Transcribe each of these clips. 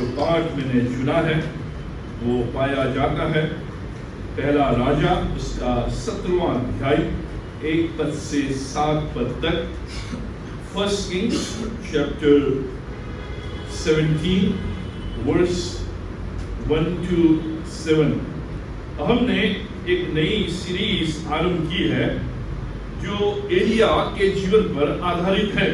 जो पाठ मैंने चुना है वो पाया जाता है पहला राजा उसका 17वां अध्याय 1 पद से 7 पद तक। First kings chapter 17 verse 1 to 7। हमने एक नई सीरीज आरंभ की है जो एलिया के जीवन पर आधारित है।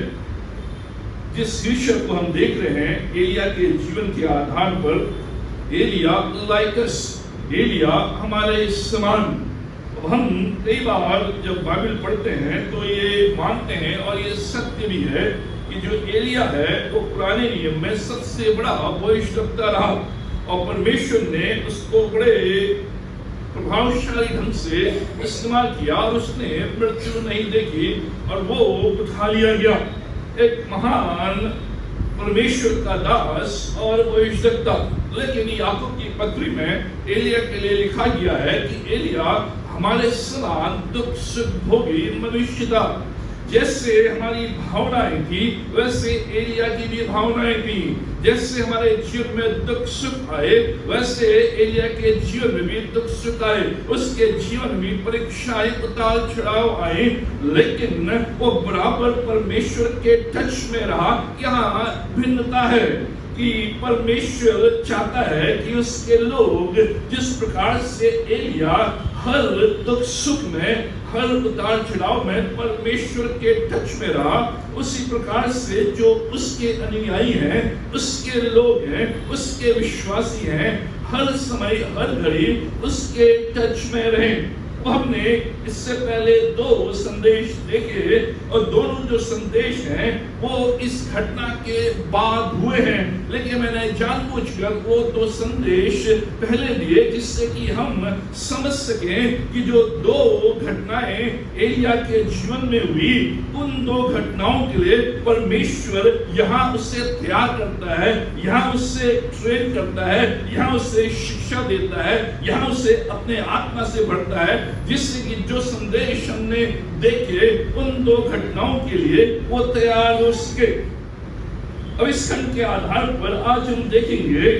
जिस शीर्षक को हम देख रहे हैं एलिया के जीवन के आधार पर, एलिया लाइक अस, एलिया हमारे समान। हम कई बार जब बाइबल पढ़ते हैं तो ये मानते हैं और ये सत्य भी है कि जो एलिया है वो पुराने नियम में सबसे बड़ा भविष्यवक्ता रहा और परमेश्वर ने उसको बड़े प्रभावशाली ढंग से इस्तेमाल किया और उसने मृत्यु नहीं देखी और वो उठा लिया गया। एक महान परमेश्वर का दास और भविष्यवक्ता। लेकिन याकूब की पत्री में एलिया के लिए लिखा गया है कि एलिया हमारे समान दुख सुख भोगी मनुष्य था। जैसे हमारी भावनाएं थी वैसे एलिया की भी भावनाएं थी। जैसे हमारे जीवन में दुख सुख आए वैसे एलिया के जीवन में भी दुख सुख आए। उसके जीवन में परीक्षाएं उतार चढ़ाव आए, लेकिन वो बराबर परमेश्वर के टच में रहा। यहाँ भिन्नता है कि परमेश्वर चाहता है कि उसके लोग जिस प्रकार से एलिया हर दुख सुख में, हर उतार चढ़ाव में परमेश्वर के टच में रहा, उसी प्रकार से जो उसके अनुयायी हैं, उसके लोग हैं, उसके विश्वासी हैं, हर समय हर घड़ी उसके टच में रहें। हमने इससे पहले 2 संदेश देखे और दोनों जो संदेश हैं वो इस घटना के बाद हुए हैं, लेकिन मैंने जानबूझकर वो 2 संदेश पहले दिए जिससे कि हम समझ सकें कि जो 2 घटनाएं एलिया के जीवन में हुई, उन 2 घटनाओं के लिए परमेश्वर यहाँ उससे तैयार करता है, यहाँ उससे ट्रेन करता है, यहाँ उससे शिक्षा देता है, यहाँ उसे अपने आत्मा से भरता है, जिससे कि जो संदेश हमने देखे उन 2 घटनाओं के लिए वो तैयार हो सके। अब इस खंड के आधार पर आज हम देखेंगे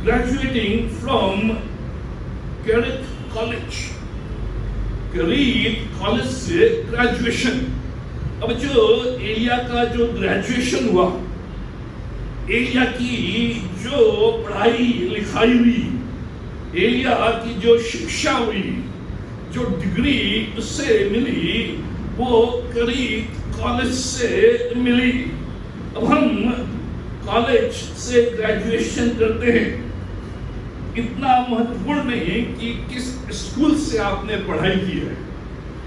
ग्रेजुएटिंग फ्रॉम कैरिथ कॉलेज, कैरिथ कॉलेज से ग्रेजुएशन। अब जो एलिया का जो ग्रेजुएशन हुआ, एलिया की जो पढ़ाई लिखाई हुई, एलिया की जो शिक्षा हुई, जो डिग्री उससे मिली, वो कैरिथ कॉलेज से मिली। अब हम कॉलेज से ग्रेजुएशन करते हैं, इतना महत्वपूर्ण नहीं कि किस स्कूल से आपने पढ़ाई की है,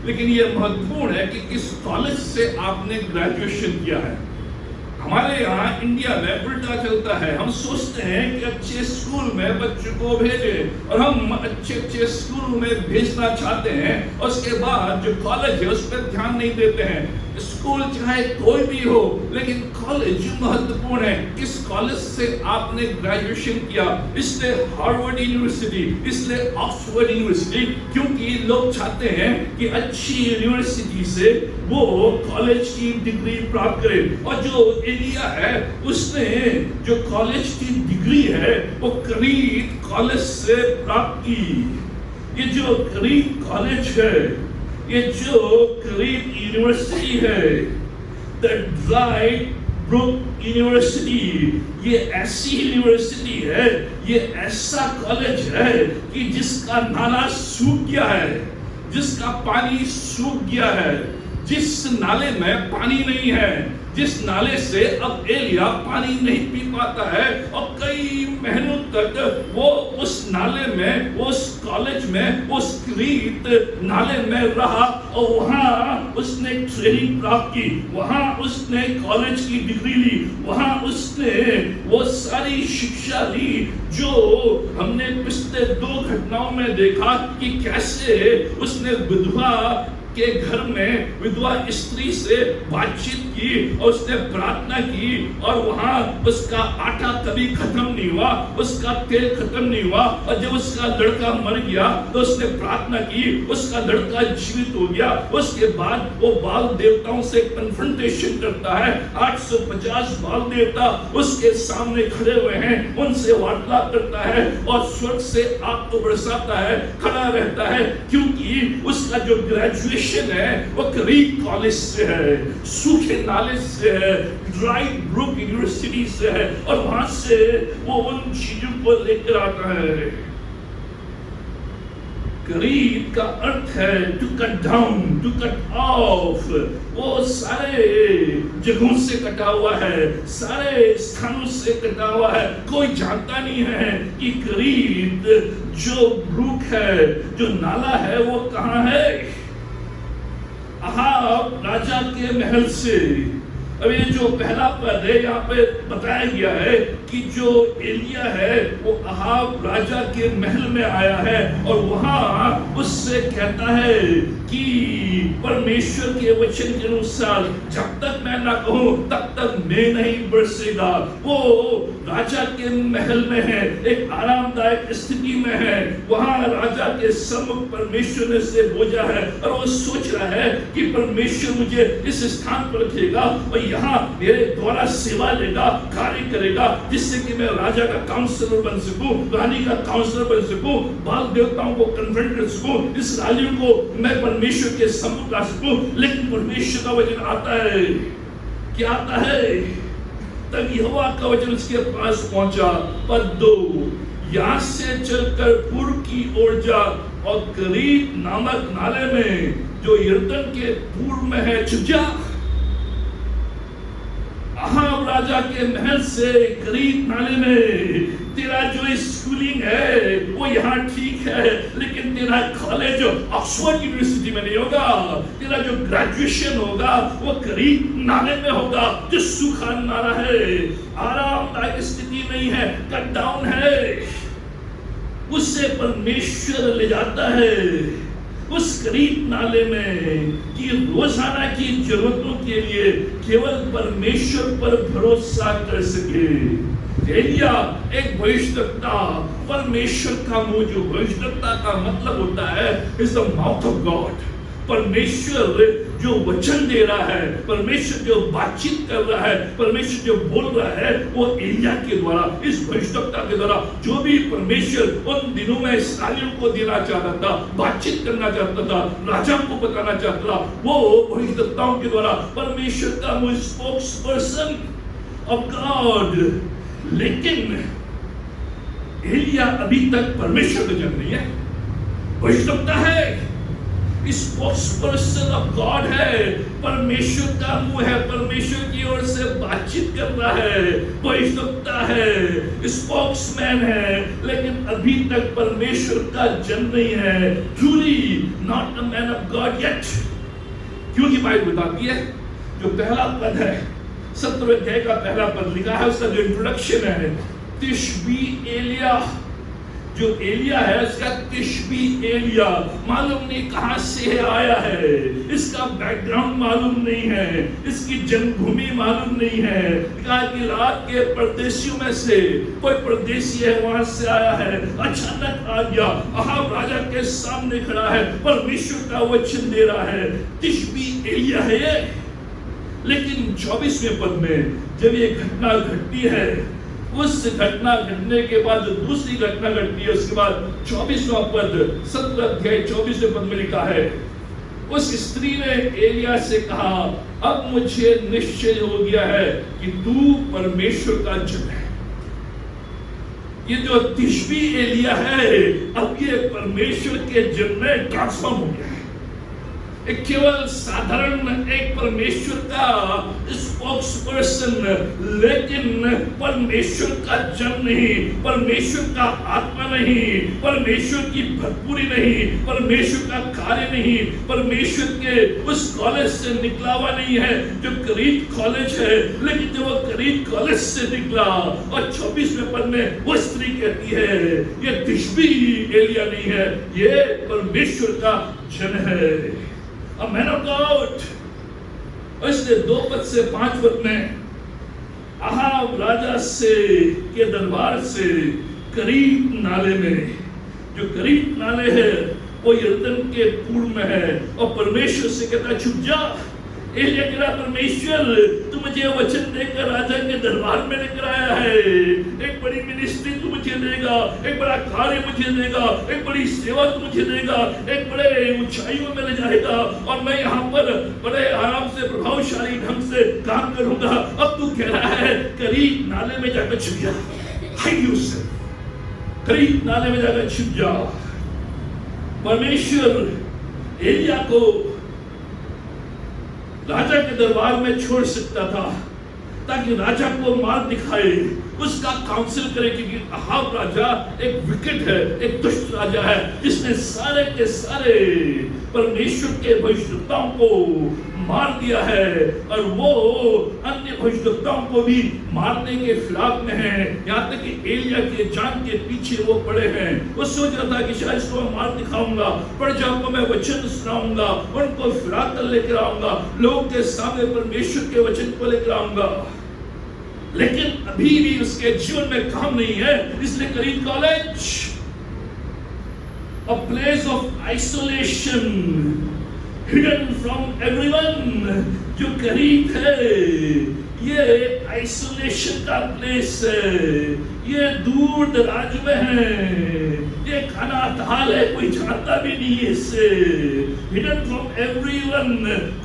लेकिन यह महत्वपूर्ण है कि किस कॉलेज से आपने ग्रेजुएशन किया है। हमारे यहाँ इंडिया में उल्टा चलता है। हम सोचते हैं कि अच्छे स्कूल में बच्चों को भेजें और हम अच्छे स्कूल में भेजना चाहते हैं और उसके बाद जो कॉलेज है उस पर ध्यान नहीं देते हैं। स्कूल चाहे कोई भी हो, लेकिन कॉलेज महत्वपूर्ण है। किस कॉलेज से आपने ग्रेजुएशन किया, इसलिए हार्वर्ड यूनिवर्सिटी, इसलिए ऑक्सफोर्ड यूनिवर्सिटी, क्योंकि लोग चाहते हैं कि अच्छी यूनिवर्सिटी से वो कॉलेज की डिग्री प्राप्त करें। और जो एलिया है उसने जो कॉलेज की डिग्री है वो कैरिथ कॉलेज से प्राप्त की। ये जो कैरिथ कॉलेज है, ये जो कैरिथ यूनिवर्सिटी है, द ड्राई ब्रुक यूनिवर्सिटी, ये ऐसी यूनिवर्सिटी है, ये ऐसा कॉलेज है कि जिसका नाला सूख गया है, जिसका पानी सूख गया है, जिस नाले में पानी नहीं है, जिस नाले से अब एलिया पानी नहीं पी पाता है और कई महीनों तक वो उस नाले में, उस कॉलेज में, उस कैरिथ नाले में रहा और वहाँ उसने ट्रेनिंग प्राप्त की, वहाँ उसने कॉलेज की डिग्री ली, वहाँ उसने वो सारी शिक्षा ली जो हमने पिछले 2 घटनाओं में देखा कि कैसे उसने विधवा के घर में विधवा स्त्री से बातचीत की और उसने प्रार्थना की और वहां उसका आटा कभी खत्म नहीं हुआ, उसका तेल खत्म नहीं हुआ। और जब उसका लड़का मर गया तो उसने प्रार्थना की, उसका लड़का जीवित हो गया। उसके बाद वो बाल देवताओं से कन्फ्रंटेशन करता है। 850 बाल देवता उसके सामने खड़े हुए हैं, उनसे वार्तालाप करता है और स्वर्ग से आग को बरसाता है, खड़ा रहता है, क्योंकि उसका जो ग्रेजुएशन है वो क्रीक कॉलेज से है, सूखे नाले से है, ड्राई ब्रुक यूनिवर्सिटी से है, और वहां से वो उन चीजों को लेकर आता है। क्रीक का अर्थ है to cut down, to cut off. वो सारे जगहों से कटा हुआ है, सारे स्थानों से कटा हुआ है। कोई जानता नहीं है कि क्रीक जो ब्रुक है, जो नाला है, वो कहां है। अहाब राजा के महल से, अब ये जो पहला पद है यहाँ पे बताया गया है कि जो एलिया है वो अहाब राजा के महल में आया है और वहां उससे कहता है कि परमेश्वर के वचन के अनुसार जब तक मैं ना कहूं तब तक मैं नहीं बरसेगा। वो राजा के महल में है, एक आरामदायक स्थिति में है, वहां राजा के सम्मुख परमेश्वर ने से भेजा है और वो सोच रहा है कि परमेश्वर मुझे इस स्थान पर रखेगा और यहाँ मेरे द्वारा सेवा लेगा, कार्य करेगा, जिससे कि मैं राजा का काउंसलर बन सकूं, रानी का काउंसलर बन सकूं, बाल देवताओं को कन्फ्रंट कर सकूं, इसराइलियों को मैं परमेश्वर के सम्मुख ला सकूं। लेकिन परमेश्वर का वचन आता है, क्या आता है, तब यहोवा का वचन उसके पास पहुंचा, पद 2, यहां से चलकर पूर्व की ओर जा और करीत नामक नाले में जो यरदन के पूर्व में है छुप जा। अहाब राजा के महल से करीत नाले में तेरा जो स्कूलिंग है वो यहाँ ठीक है, लेकिन तेरा कॉलेज ऑक्सफोर्ड यूनिवर्सिटी में नहीं होगा। तेरा जो ग्रेजुएशन होगा वो करीत नाले में होगा, जो सूखा नाला है, आरामदायक स्थिति नहीं है, कट डाउन है। उससे परमेश्वर ले जाता है उस करीत नाले में कि रोजाना की जरूरतों के लिए केवल परमेश्वर पर भरोसा कर सके। एलिया एक भविष्यवक्ता, परमेश्वर का मुंह, जो भविष्यवक्ता का मतलब होता है is the mouth of God. परमेश्वर जो वचन दे रहा है, परमेश्वर जो बातचीत कर रहा है, परमेश्वर जो बोल रहा है, वो एलिया के द्वारा, इस भविष्यवक्ता के द्वारा, जो भी परमेश्वर उन दिनों में इस्राएलियों को देना चाहता था, बातचीत करना चाहता था, राजा को बताना चाहता था, वो भविष्यवक्ताओं के द्वारा परमेश्वर का वो स्पोक्स पर्सन ऑफ गॉड। लेकिन एलिया अभी तक परमेश्वर का जन नहीं है, भविष्यवक्ता है, स्पोक्सपर्सन ऑफ गॉड है, परमेश्वर का मुंह है, परमेश्वर की ओर से बातचीत कर रहा है, भविष्यवक्ता है, स्पोक्समैन है, लेकिन अभी तक परमेश्वर का जन नहीं है, truly not a man of God yet. क्योंकि बाइबल बताती है, जो पहला पद है 17वें अध्याय का पहला पद लिखा है, उसका जो इंट्रोडक्शन है, तिशबी एलिया, जो एलिया है उसका तिशबी एलिया, मालूम नहीं कहां से आया है, इसका बैकग्राउंड मालूम नहीं है, इसकी जन्मभूमि मालूम नहीं है। कहा कि रात के परदेशियों में से कोई परदेशी है, वहां से आया है, अचानक आ गया, अहाब राजा के सामने खड़ा है, परमेश्वर का वचन दे रहा है, तिशबी एलिया है ये। लेकिन 24वें पद में जब ये घटना घटती है, उस घटना घटने के बाद जो दूसरी घटना घटती है, उसके बाद 24वां पद 17 अध्याय 24वें पद में लिखा है, उस स्त्री ने एलिया से कहा, अब मुझे निश्चय हो गया है कि तू परमेश्वर का जन है। ये जो तिशबी एलिया है, अब ये परमेश्वर के जन में ट्रांसफॉर्म हो गया है। केवल साधारण एक परमेश्वर का स्पोक्सपर्सन, लेकिन परमेश्वर का जन नहीं, परमेश्वर का आत्मा नहीं, परमेश्वर की भरपूरी नहीं, परमेश्वर का कार्य नहीं, परमेश्वर के उस कॉलेज से निकला हुआ नहीं है जो करीत कॉलेज है। लेकिन जब वो करीत कॉलेज से निकला और 24वें पद में वो स्त्री कहती है, ये तिशबी एलिया नहीं है, ये परमेश्वर का जन है, a man of God। और इसलिए 2 पद से 5 पद में अहाब राजा से के दरबार से करीब नाले में, जो करीब नाले है वो यरदन के पूर्व में है, और परमेश्वर से कहता छुप जा। एलिया कह रहा परमेश्वर तू मुझे वचन देकर राजा के दरबार में लेकर आया है, एक बड़ी मिनिस्ट्री तू मुझे देगा, एक बड़ा कार्य मुझे देगा, एक बड़ी सेवा तू मुझे देगा, एक बड़े ऊंचाइयों में ले जाएगा, और मैं यहाँ पर बड़े आराम से प्रभावशाली ढंग से काम करूंगा। अब तू कह रहा है करीब नाले में जाकर छुप जा, करीब नाले में जाकर छुप जा। परमेश्वर एलिया को राजा के दरबार में छोड़ सकता था ताकि राजा को मार दिखाए, उसका काउंसिल करे, क्योंकि अहाब राजा एक विकेट है, एक दुष्ट राजा है जिसने सारे के सारे परमेश्वर के भविष्यवक्ताओं को मार दिया है, और वो अन्य भविष्यवक्ताओं को भी मारने के फिराक में है। यहाँ तक कि एलिया के जान के पीछे वो पड़े हैं। वो सोच रहा था कि शायद इसको मैं मार दिखाऊंगा, प्रजाओं को मैं वचन सुनाऊंगा, उनको फिराक कर लेकर आऊंगा, लोगों के सामने परमेश्वर के वचन को लेकर आऊंगा, लेकिन अभी भी उसके जीवन में काम नहीं है। इसलिए करीब college, a place of isolation, hidden from everyone, जो करीब है ये आइसोलेशन का प्लेस है, ये दूर दराज में है, ये खाना ताल है, कोई जानता भी नहीं है इससे, हिडन फ्रॉम एवरीवन,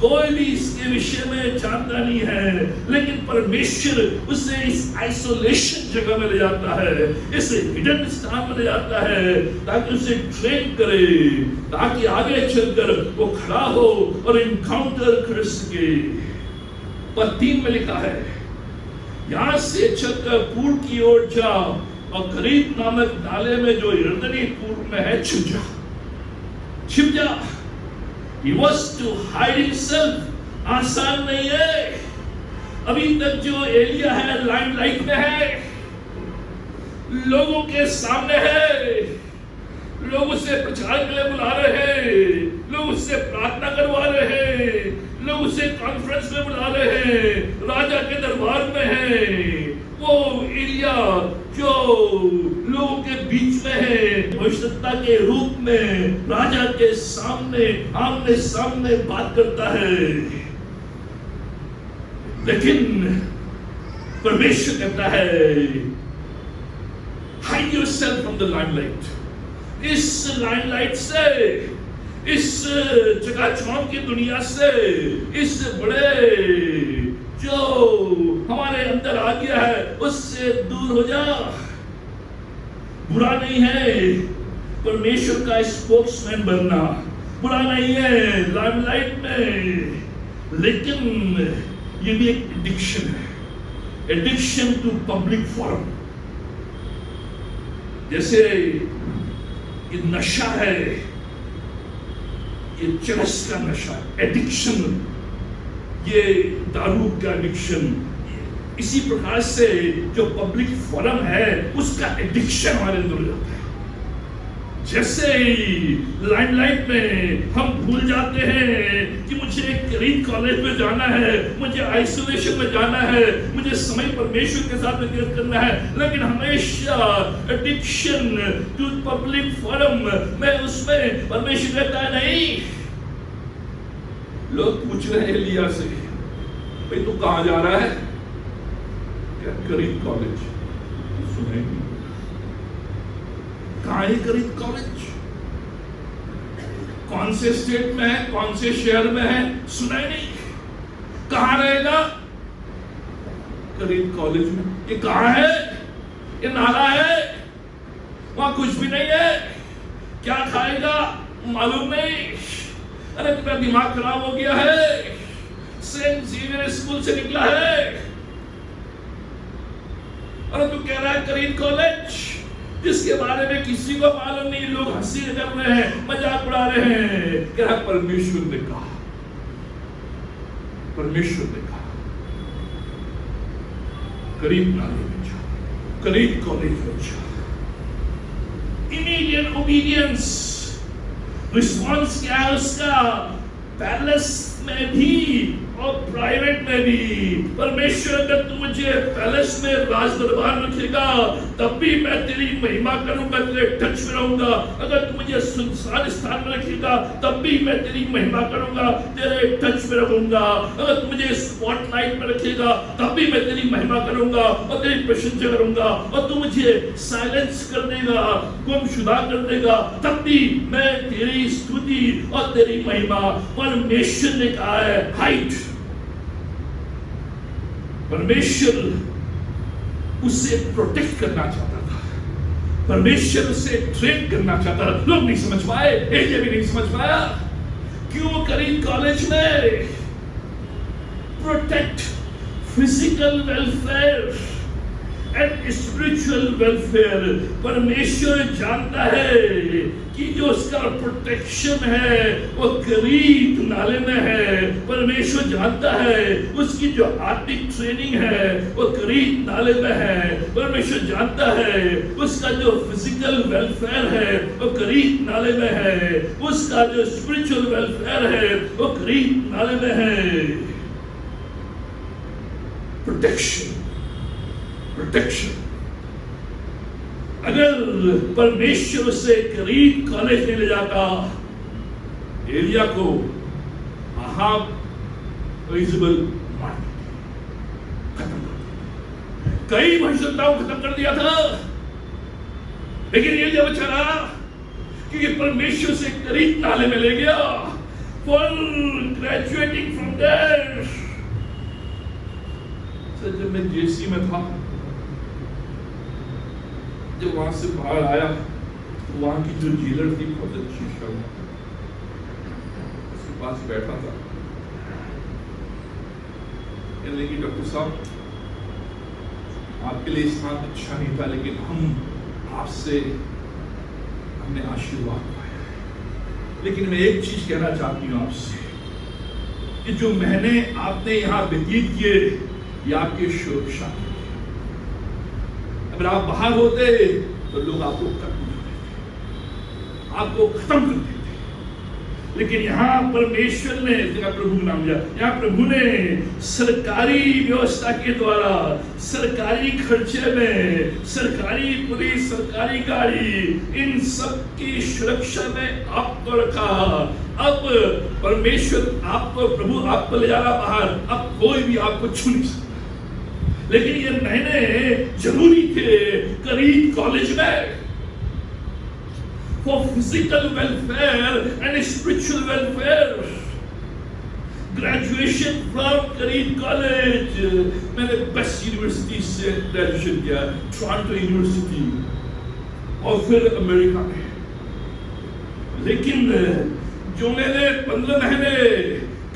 कोई भी इसके विषय में जानता नहीं है, लेकिन परमेश्वर उसे इस आइसोलेशन जगह में ले जाता है, इस हिडन स्थान में ले जाता है ताकि उसे ट्रेन करे, ताकि आगे चलकर वो खड़ा हो और इनकाउंटर कर सके। पर 3 में लिखा है यहां से चलकर पूर्व की ओर जा और करीब नामक नाले में जो यरदनी पूर्व में है छिप जा, छिप जा। He was to hide himself, आसान नहीं है। अभी तक जो एलिया है लाइमलाइट में है, लोगों के सामने है, लोग उसे प्रचार के लिए बुला रहे हैं, लोग उससे प्रार्थना करवा रहे हैं, लोग उसे कॉन्फ्रेंस में बुला रहे हैं, राजा के दरबार में है। वो एलिया जो लोगों के बीच में है, भविष्यवक्ता के रूप में राजा के सामने आमने सामने बात करता है, लेकिन परमेश्वर कहता है hide yourself from the limelight. इस लाइमलाइट से, इस चकाचौंध की दुनिया से, इस बड़े जो हमारे अंदर आ गया है उससे दूर हो जा। बुरा नहीं है परमेश्वर का स्पोक्समैन बनना, बुरा नहीं है लाइमलाइट में, लेकिन ये भी एक एडिक्शन है, एडिक्शन टू पब्लिक फोरम। जैसे ये नशा है, ये चरस का नशा, एडिक्शन, ये दारू का एडिक्शन, इसी प्रकार से जो पब्लिक फोरम है उसका एडिक्शन हमारे अंदर हो जाता है। जैसे लाइमलाइट में हम भूल जाते हैं कि मुझे करीब कॉलेज में जाना है, मुझे आइसोलेशन में जाना है, मुझे समय परमेश्वर के साथ व्यतीत करना है, लेकिन हमेशा एडिक्शन टू पब्लिक फोरम में उसमें परमेश्वर कहता है नहीं। लोग पूछ रहे हैं एलिया से, भाई तू कहां जा रहा है? क्या करीब कॉलेज? सुनेंगे कहां है करीब कॉलेज? कौन से स्टेट में है, कौन से शहर में है? सुनाई नहीं। कहां रहेगा? करीब कॉलेज में। ये कहां है? ये नाला है, वहां कुछ भी नहीं है। क्या खाएगा मालूम नहीं। अरे तुम्हारा दिमाग खराब हो गया है, सेंट जेवियर स्कूल से निकला है, अरे तू कह रहा है करीब कॉलेज, जिसके बारे में किसी को मालूम नहीं, लोग हंसी कर रहे हैं, मजाक उड़ा रहे हैं। कह रहा परमेश्वर ने कहा, परमेश्वर ने कहा करीब नाले में जाओ, करीब कॉलेज में जाओ। इमीडिएट ओबीडियंस, रिस्पॉन्स क्या है उसका? पैलेस में भी और प्राइवेट में भी। परमेश्वर अगर तू मुझे पैलेस में राज दरबार में रखेगा तब भी मैं तेरी महिमा करूंगा, तेरे टच में रहूंगा। अगर तू मुझे सुनसान स्थान में रखेगा तब भी मैं तेरी महिमा करूंगा, तेरे टच में रहूंगा। अगर तू मुझे स्पॉटलाइट में रखेगा तब भी मैं तेरी महिमा करूंगा और तेरी प्रशंसा करूंगा। और तू मुझे साइलेंस कर देगा, गुमशुदा कर देगा, तब भी मैं तेरी स्तुति और तेरी महिमा। परमेश्वर ने कहा है हाइट। परमेश्वर उसे प्रोटेक्ट करना चाहता था, परमेश्वर उसे ट्रेन करना चाहता था। लोग नहीं समझ पाए, एलिया भी नहीं समझ पाया। क्यों करीब कॉलेज में protect physical welfare and spiritual welfare. परमेश्वर जानता है कि जो उसका प्रोटेक्शन है वो करीब नाले में है। परमेश्वर जानता है उसकी जो आत्मिक ट्रेनिंग है वो करीब नाले में है। परमेश्वर जानता है उसका जो फिजिकल वेलफेयर है वो करीब नाले में है, उसका जो स्पिरिचुअल वेलफेयर है वो करीब नाले में है। Protection, protection. अगर परमेश्वर उसे करीब कॉलेज में ले जाता, एलिया को अहाब इजेबेल मार खत्म कर दिया, कई भविष्यवक्ताओं खत्म कर दिया था। लेकिन एलिया बचा रहा क्योंकि परमेश्वर से करीब नाले में ले गया। For graduating from there. जब मैं जेसी में था, जब वहां से बाहर आया तो वहां की जो जेलर थी बहुत अच्छी शर्म, उसके पास बैठा था। कहने लगी डॉक्टर साहब आपके लिए स्थान अच्छा नहीं था, लेकिन हम आपसे हमने आशीर्वाद पाया। लेकिन मैं एक चीज कहना चाहती हूँ आपसे कि जो महीने आपने यहाँ व्यतीत किए ये आपकी सुरक्षा। अगर आप बाहर होते तो लोग आपको खत्म कर देते, आपको खत्म कर देते। लेकिन यहाँ परमेश्वर ने, प्रभु का नाम लिया, यहाँ प्रभु ने सरकारी व्यवस्था के द्वारा, सरकारी खर्चे में, सरकारी पुलिस, सरकारी गाड़ी, इन सब की सुरक्षा में आपको रखा। अब परमेश्वर आपको, प्रभु आपको ले जा रहा बाहर, अब कोई भी आपको छू नहीं सकता। लेकिन ये महीने जरूरी थे करीब कॉलेज में, for physical welfare and spiritual welfare. Graduation from करीब कॉलेज, मैंने बेस्ट यूनिवर्सिटी से ग्रेजुएशन किया, टोरंटो यूनिवर्सिटी, और फिर अमेरिका में। लेकिन जो मैंने 15 महीने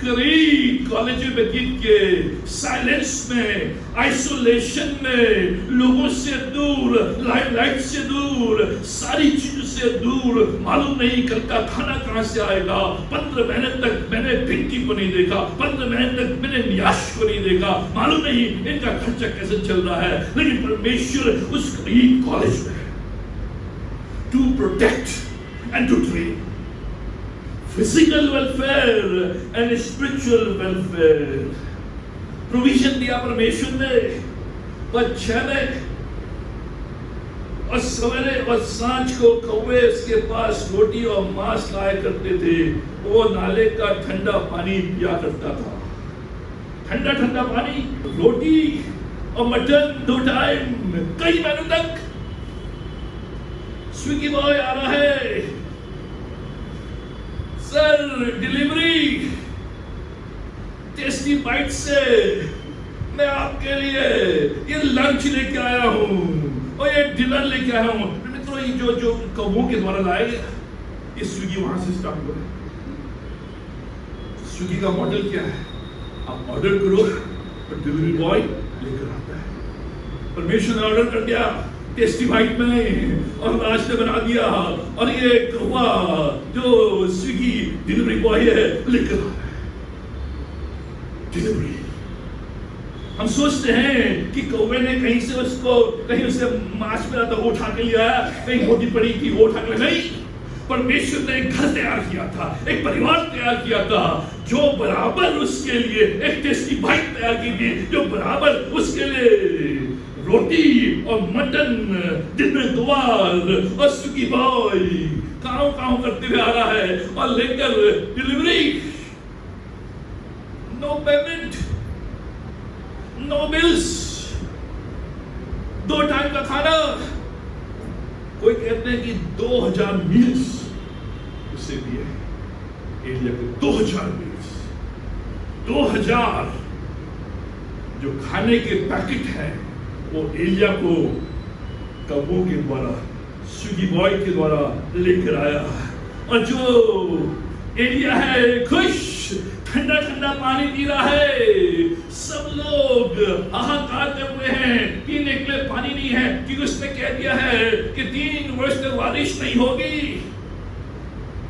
करीब कॉलेज में व्यतीत किए, साइलेंस में, आइसोलेशन में, लोगों से दूर, लाइट से दूर, सारी चीजों से दूर, मालूम नहीं कल का खाना कहां से आएगा। 15 महीने तक मैंने भिक्की को नहीं देखा, 15 महीने तक मैंने नियाश को नहीं देखा, मालूम नहीं इनका खर्चा कैसे चल रहा है। लेकिन परमेश्वर उस करीब कॉलेज में to protect and to train physical welfare and spiritual welfare, provision दिया परमेश्वर ने। पर 6 में और सवेरे और सांझ को कौवे उसके पास रोटी और मांस लाया करते थे। वो नाले का ठंडा पानी पिया करता था, ठंडा ठंडा पानी, रोटी और मटन 2 टाइम, कई महीनों तक। स्विगी बॉय आ रहा है, सर डिलीवरी टेस्टी बाइट से मैं आपके लिए ये लंच लेके आया हूँ और ये डिनर लेके आया हूँ। मित्रों, ये जो कौवों के द्वारा लाया गया, ये स्विगी वहां से स्टार्ट हुआ है। स्विगी का मॉडल क्या है? आप ऑर्डर करो और डिलीवरी बॉय लेकर आता है। परमेश्वर ने ऑर्डर कर दिया टेस्टी बाइट में और नाश्ते बना दिया, और ये कौवा जो स्विगी डिलीवरी बॉय है लेकर आ रहा है डिलीवरी। हम सोचते हैं कि कौवे ने कहीं से उसको, कहीं उसे मांस मिला था वो उठा के लिया, कहीं मोटी पड़ी थी वो उठा के, नहीं, परमेश्वर ने एक घर तैयार किया था, एक परिवार तैयार किया था, जो बराबर उसके लिए एक टेस्टी बाइट तैयार की थी, जो बराबर उसके लिए रोटी और मटन, दिन में द्वार और स्विगी बॉय काम करते हुए आ रहा है और लेकर delivery, no payment, no bills, 2 time का खाना। कोई कहते हैं कि 2000 मील्स उससे दिए एलिया को, 2000 मील्स, 2000 जो खाने के पैकेट है वो एलिया को कब्बों के द्वारा, स्विगी बॉय के द्वारा लेकर आया। और जो एलिया है खुश, ठंडा ठंडा पानी पी रहा है। सब लोग हाहाकार कर रहे हैं, पीने के लिए पानी नहीं है, क्योंकि उसने कह दिया है कि 3 वर्ष तक बारिश नहीं होगी,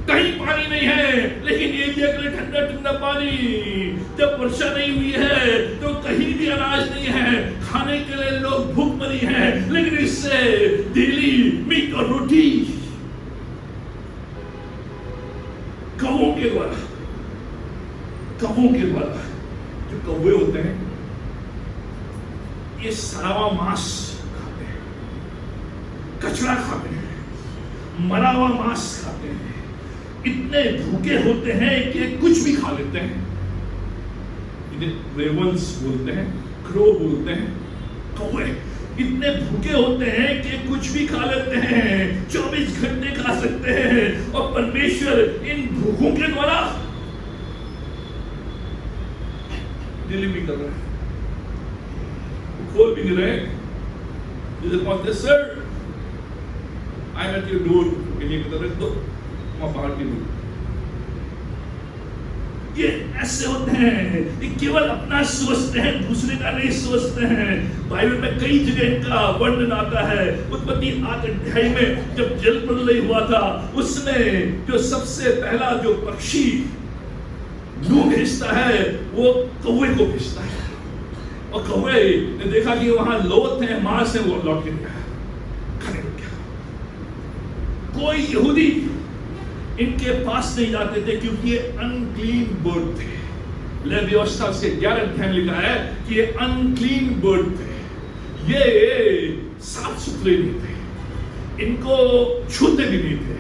कहीं पानी नहीं है। लेकिन एलिया के लिए ठंडा ठंडा पानी, जब वर्षा नहीं हुई है तो कहीं भी अनाज नहीं है, खाने के लिए लोग भूख मरी हैं, लेकिन इससे डेली मीट और रोटी कौवों के द्वारा, जो कौवे होते हैं ये सड़ा हुआ मांस खाते हैं, कचरा खाते हैं, मरा हुआ मांस खाते हैं, इतने भूखे होते हैं कि कुछ भी खा लेते हैं। इन्हें रेवंस बोलते हैं, क्रो बोलते हैं, कौवे इतने भूखे होते हैं कि कुछ भी खा लेते हैं, 24 घंटे खा सकते हैं। और परमेश्वर इन भूखों के द्वारा डिलीवरी कर रहा है, खोल भी नहीं रहे। जैसे पहुंचते, sir I am at your door, एलिया की तरफ दो, वहां बाहर की डोर। ये ऐसे होते हैं, ये केवल अपना सोचते हैं, दूसरे का नहीं सोचते हैं। बाइबल में कई जगह इनका वर्णन आता है। उत्पत्ति 8 अध्याय में जब जल प्रलय हुआ था, उसमें जो सबसे पहला जो पक्षी नूह भेजता है वो कौवे को भेजता है। और कौवे ने देखा कि वहां लोथ है, मांस है, वो लौट के गया, खाने लग गया। कोई यहूदी इनके पास नहीं जाते थे, क्योंकि ये अनक्लीन बर्ड थे। ले व्यवस्था से 11 अध्याय लिखा है कि ये अनक्लीन बर्ड थे, ये साफ सुथरे नहीं थे, इनको छूते भी नहीं थे।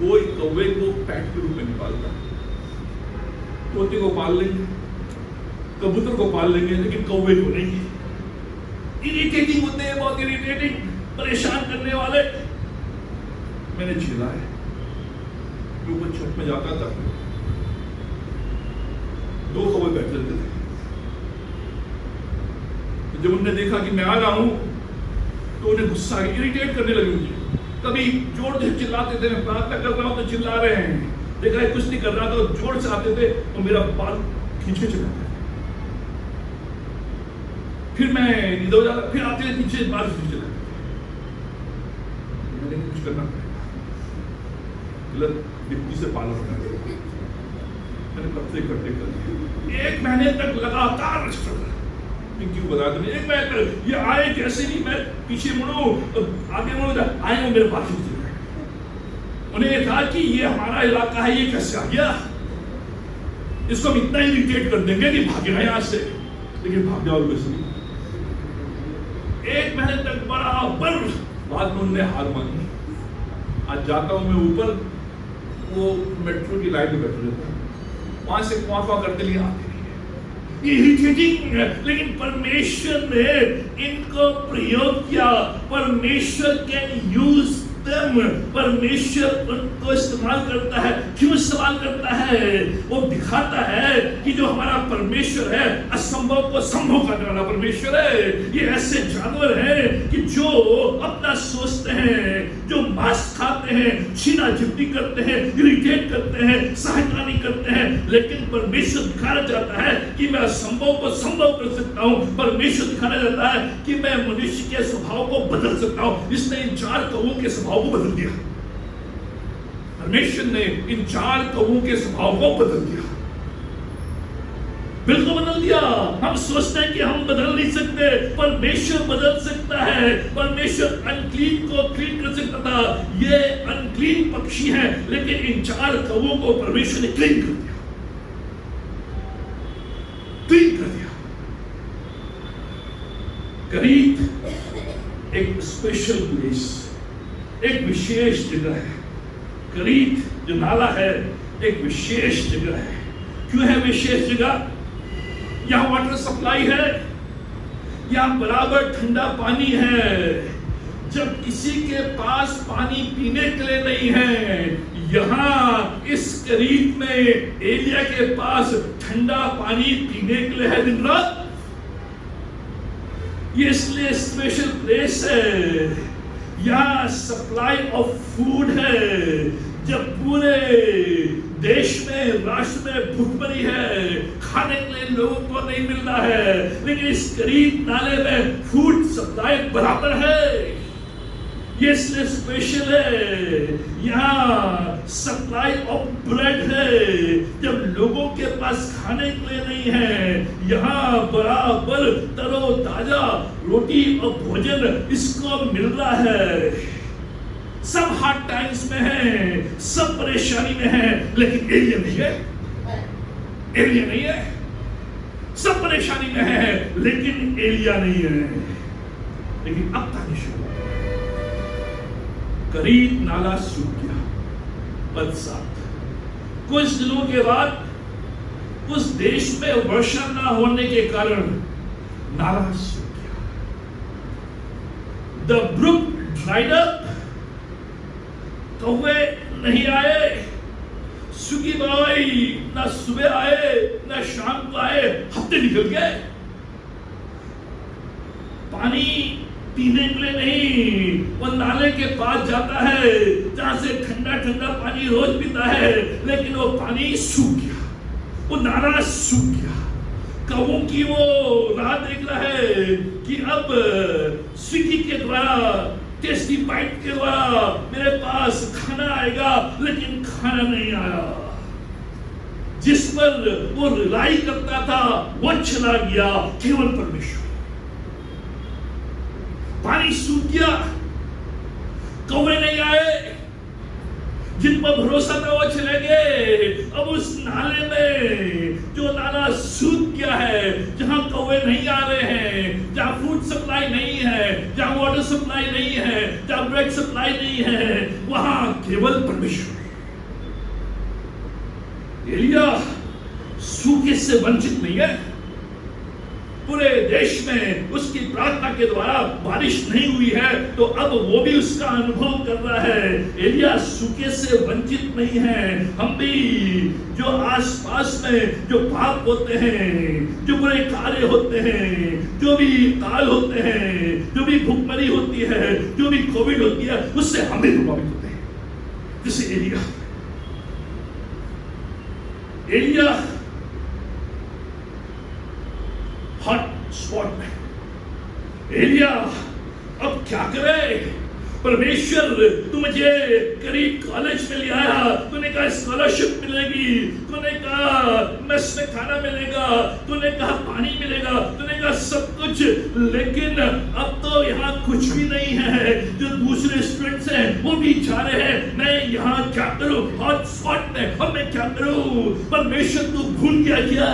कोई कौवे को पैट के रूप में निकालता, तोते को पाल लेंगे, कबूतर को पाल लेंगे, लेकिन कौवे को नहीं। इरिटेटिंग होते हैं, बहुत इरिटेटिंग, परेशान करने वाले। मैंने झेला है, ऊपर छत में जाता था, 2 कौवे बैठ लेते थे। जब उन्होंने देखा कि मैं आ रहा हूं तो उन्हें गुस्सा, इरिटेट करने लगे मुझे। कभी जोर से चिल्लाते थे, मैं प्रार्थना कर रहा हूं तो चिल्ला रहे हैं। देखा है कुछ नहीं कर रहा तो जोर से आते थे और मेरा बाल खींचे चलाते थे। फिर मैं इधर हो जाता, फिर आते थे पीछे, बाल खींचे चलाते थे। मैंने कुछ करना पड़ेगा, डिप्टी से पाला होना। मैंने कब से इकट्ठे कर दिए, 1 महीने तक लगातार क्यों बता दूं, 1 महीने तक ये आए कैसे नहीं, मैं पीछे मुड़ो आगे मुड़ो, आए वो मेरे पास खींचे। उन्हें कहा कि ये हमारा इलाका है, ये कैसे आ गया, इसको हम इतना इरिटेट कर देंगे कि भागेगा यहां से। लेकिन भाग जाओ कैसे नहीं। 1 महीने तक बराबर, बाद में उन्होंने हार मानी। आज जाता हूं मैं ऊपर, वो मेट्रो की लाइन में बैठे रहता है, वहां से क्वां करते लिए आते नहीं है, ये इरिटेटिंग है। लेकिन परमेश्वर ने इनको प्रयोग किया। परमेश्वर कैन यूज them, परमेश्वर उनको इस्तेमाल करता है। क्यों इस्तेमाल करता है? वो दिखाता है कि जो हमारा परमेश्वर है, असंभव को संभव करने वाला परमेश्वर है। ये ऐसे जानवर हैं कि जो अपना सोचते हैं, जो मांस खाते हैं, छीना झपटी करते हैं, इरिटेट करते हैं, सहायता नहीं करते हैं, लेकिन परमेश्वर दिखाना चाहता है कि मैं असंभव को संभव कर सकता हूं। परमेश्वर दिखाना चाहता है कि मैं मनुष्य के स्वभाव को बदल सकता हूं। इसने इन 4 कौवों के स्वभाव को बदल दिया। परमेश्वर ने इन 4 कौवों के स्वभाव को बदल दिया। बिल्कुल बदल दिया। हम सोचते हैं कि हम बदल नहीं सकते, परमेश्वर बदल सकता है। परमेश्वर अनक्लीन को क्लीन कर सकता था। ये अनक्लीन पक्षी है, लेकिन इन 4 कौवों को परमेश्वर ने क्लीन कर दिया, क्लीन कर दिया। करीत एक स्पेशल प्लेस, एक विशेष जगह है। करीत जो नाला है एक विशेष जगह है। क्यों है विशेष जगह? यहां वाटर सप्लाई है, यहां बराबर ठंडा पानी है। जब किसी के पास पानी पीने के लिए नहीं है, यहां इस करीब में एलिया के पास ठंडा पानी पीने के लिए है दिन रात। ये इसलिए स्पेशल प्लेस है, यहां सप्लाई ऑफ फूड है। जब पूरे देश में, राष्ट्र में भूखमरी है, खाने के लिए लोगों को नहीं मिल रहा है, लेकिन इस करीब नाले में फूड सप्लाई बराबर है। ये इसलिए स्पेशल है, यहाँ सप्लाई ऑफ ब्रेड है। जब लोगों के पास खाने के लिए नहीं है, यहाँ बराबर तरोताजा रोटी और भोजन इसको मिल रहा है। सब हार्ड टाइम्स में है, सब परेशानी में है, लेकिन एलिया नहीं है। एलिया नहीं है। सब परेशानी में है, लेकिन एलिया नहीं है। लेकिन अब कहानी शुरू। करीत नाला सूख गया। पद 7। कुछ दिनों के बाद उस देश में वर्षा ना होने के कारण नाला सूख गया। The brook dried up। कौवे नहीं आए, सुगी बाई ना सुबह आए ना शाम को आए, हफ्ते निकल गए। पानी पीने के लिए नहीं, वो नाले के पास जाता है जहां से ठंडा ठंडा पानी रोज पीता है, लेकिन वो पानी सूख गया, वो नाला सूख गया। कौवों की वो राह देख रहा है कि अब स्विगी के द्वारा, टेस्टी बाइट के द्वारा मेरे पास खाना आएगा, लेकिन खाना नहीं आया। जिस पर वो रिलाई करता था वो चला गया, केवल परमेश्वर। पानी सूख गया, कौवे नहीं आए, जिन पर भरोसा था वो चले गए। अब उस नाले में, जो नाला सूख गया है, जहां कौवे नहीं आ रहे हैं, जहां फूड सप्लाई नहीं है, जहां वाटर सप्लाई नहीं है, जहां ब्रेड सप्लाई नहीं है, वहां केवल परमेश्वर। एलिया सूखे से वंचित नहीं है। पूरे देश में उसकी प्रार्थना के द्वारा बारिश नहीं हुई है, तो अब वो भी उसका अनुभव कर रहा है। एलिया सूखे से वंचित नहीं है। हम भी जो आसपास में जो पाप होते हैं, जो बुरे कार्य होते हैं, जो भी काल होते हैं, जो भी भूखमरी होती है, जो भी कोविड होती है, उससे हम भी प्रभावित होते हैं। जैसे एलिया हॉट स्पॉट में। एलिया अब क्या करे? परमेश्वर तू मुझे करीब कॉलेज में ले आया, तूने कहा स्कॉलरशिप मिलेगी, तूने कहा मेस में खाना मिलेगा, तूने कहा पानी मिलेगा, तूने कहा सब कुछ, लेकिन अब तो यहाँ कुछ भी नहीं है। जो दूसरे स्टूडेंट्स हैं वो भी जा रहे हैं, मैं यहाँ क्या करूँ? हॉट स्पॉट में अब मैं क्या करूँ? परमेश्वर तू भूल गया क्या?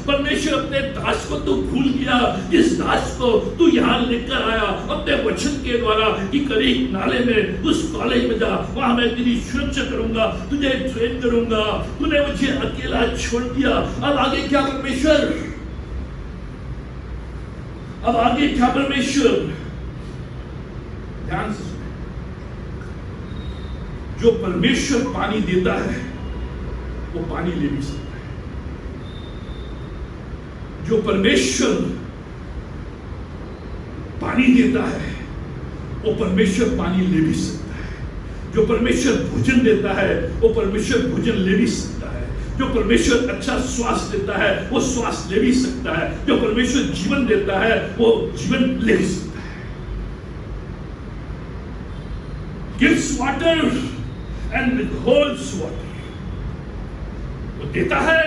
परमेश्वर अपने दास को तू भूल गया, जिस दास को तू यहाँ लेकर आया अपने वचन के द्वारा कि करीब नाले में उस कॉलेज में जा, वहां मैं तेरी सुरक्षा करूंगा, तुझे ट्रेन करूंगा। तूने मुझे अकेला छोड़ दिया, अब आगे क्या परमेश्वर? अब आगे क्या परमेश्वर? ध्यान से सुने। जो परमेश्वर पानी देता है वो पानी ले भी सकता है। जो परमेश्वर पानी देता है वो परमेश्वर पानी ले भी सकता है। जो परमेश्वर भोजन देता है वो परमेश्वर भोजन ले भी सकता है। जो परमेश्वर अच्छा श्वास देता है वो श्वास ले भी सकता है। जो परमेश्वर जीवन देता है वो जीवन ले भी सकता है। Gives water and withholds water. वो देता है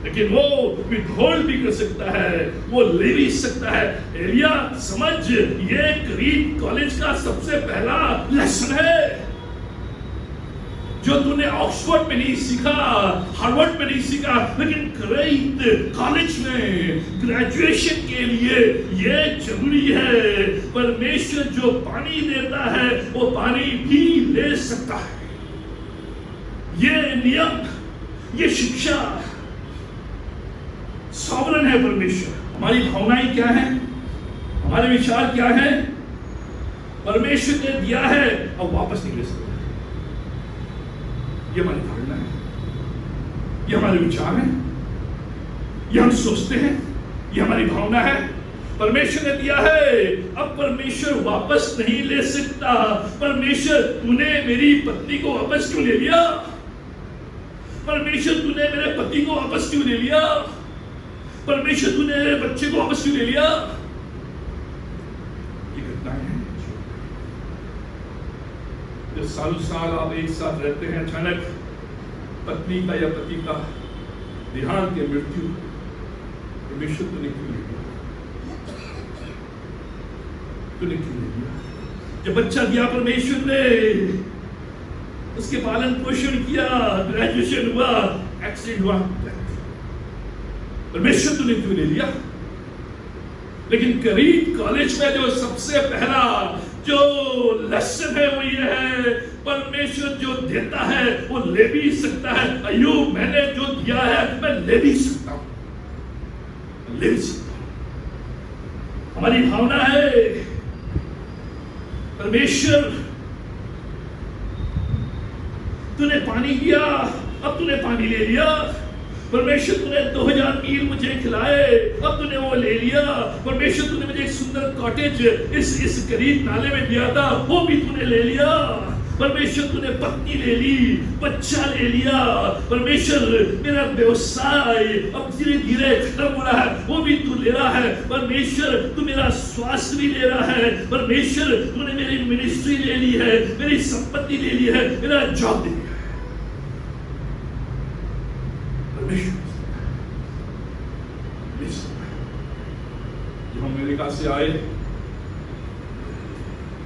लेकिन वो विथहोल्ड भी कर सकता है, वो ले भी सकता है। एलिया समझ, ये क्रीट कॉलेज का सबसे पहला लेसन है जो तूने ऑक्सफोर्ड में नहीं सीखा, हार्वर्ड में नहीं सीखा, लेकिन क्रीट कॉलेज में ग्रेजुएशन के लिए ये जरूरी है। परमेश्वर जो पानी देता है वो पानी भी ले सकता है। ये नियम, ये शिक्षा, सॉवरन है परमेश्वर। हमारी भावनाएं क्या है, हमारे विचार क्या है, परमेश्वर ने दिया है और वापस नहीं ले सकते। ये हमारी धारणा है, ये हमारे विचार है, ये हम सोचते हैं, ये हमारी भावना है। परमेश्वर ने दिया है, अब परमेश्वर वापस नहीं ले सकता। परमेश्वर, तूने मेरी पत्नी को वापस क्यों ले लिया? परमेश्वर, तूने मेरे पति को वापस क्यों ले लिया? परमेश्वर, तूने मेरे बच्चे को वापस क्यों ले लिया? ये घटनाएं हैं। जब सालों साल आप एक साथ रहते हैं, अचानक पत्नी का या पति का देहांत या मृत्यु, परमेश्वर तूने क्यों ले लिया? तूने क्यों ले लिया? जब बच्चा दिया परमेश्वर ने, उसके पालन पोषण किया, ग्रेजुएशन हुआ, एक्सीडेंट हुआ, परमेश्वर तूने क्यों ले लिया? लेकिन क्रीट कॉलेज में जो सबसे पहला जो लेसन है वो ये है, परमेश्वर जो देता है वो ले भी सकता है। अय्यूब, मैंने जो दिया है मैं ले भी सकता हूं, ले भी सकता हूं। हमारी भावना है, परमेश्वर तूने पानी दिया, अब तूने पानी ले लिया। परमेश्वर, तूने 2000 मील मुझे खिलाए, अब तूने वो ले लिया। परमेश्वर, तूने मुझे एक सुंदर कॉटेज इस करीब नाले में दिया था, वो भी तूने ले लिया। परमेश्वर, तूने पत्नी ले ली, बच्चा ले लिया। परमेश्वर, मेरा व्यवसाय अब धीरे धीरे खत्म हो रहा है, वो भी तू ले रहा है। परमेश्वर, तू मेरा स्वास्थ्य भी ले रहा है। परमेश्वर, तूने मेरी मिनिस्ट्री ले ली है, मेरी संपत्ति ले ली है, मेरा जॉब ले लिया। जब हम अमेरिका से आए,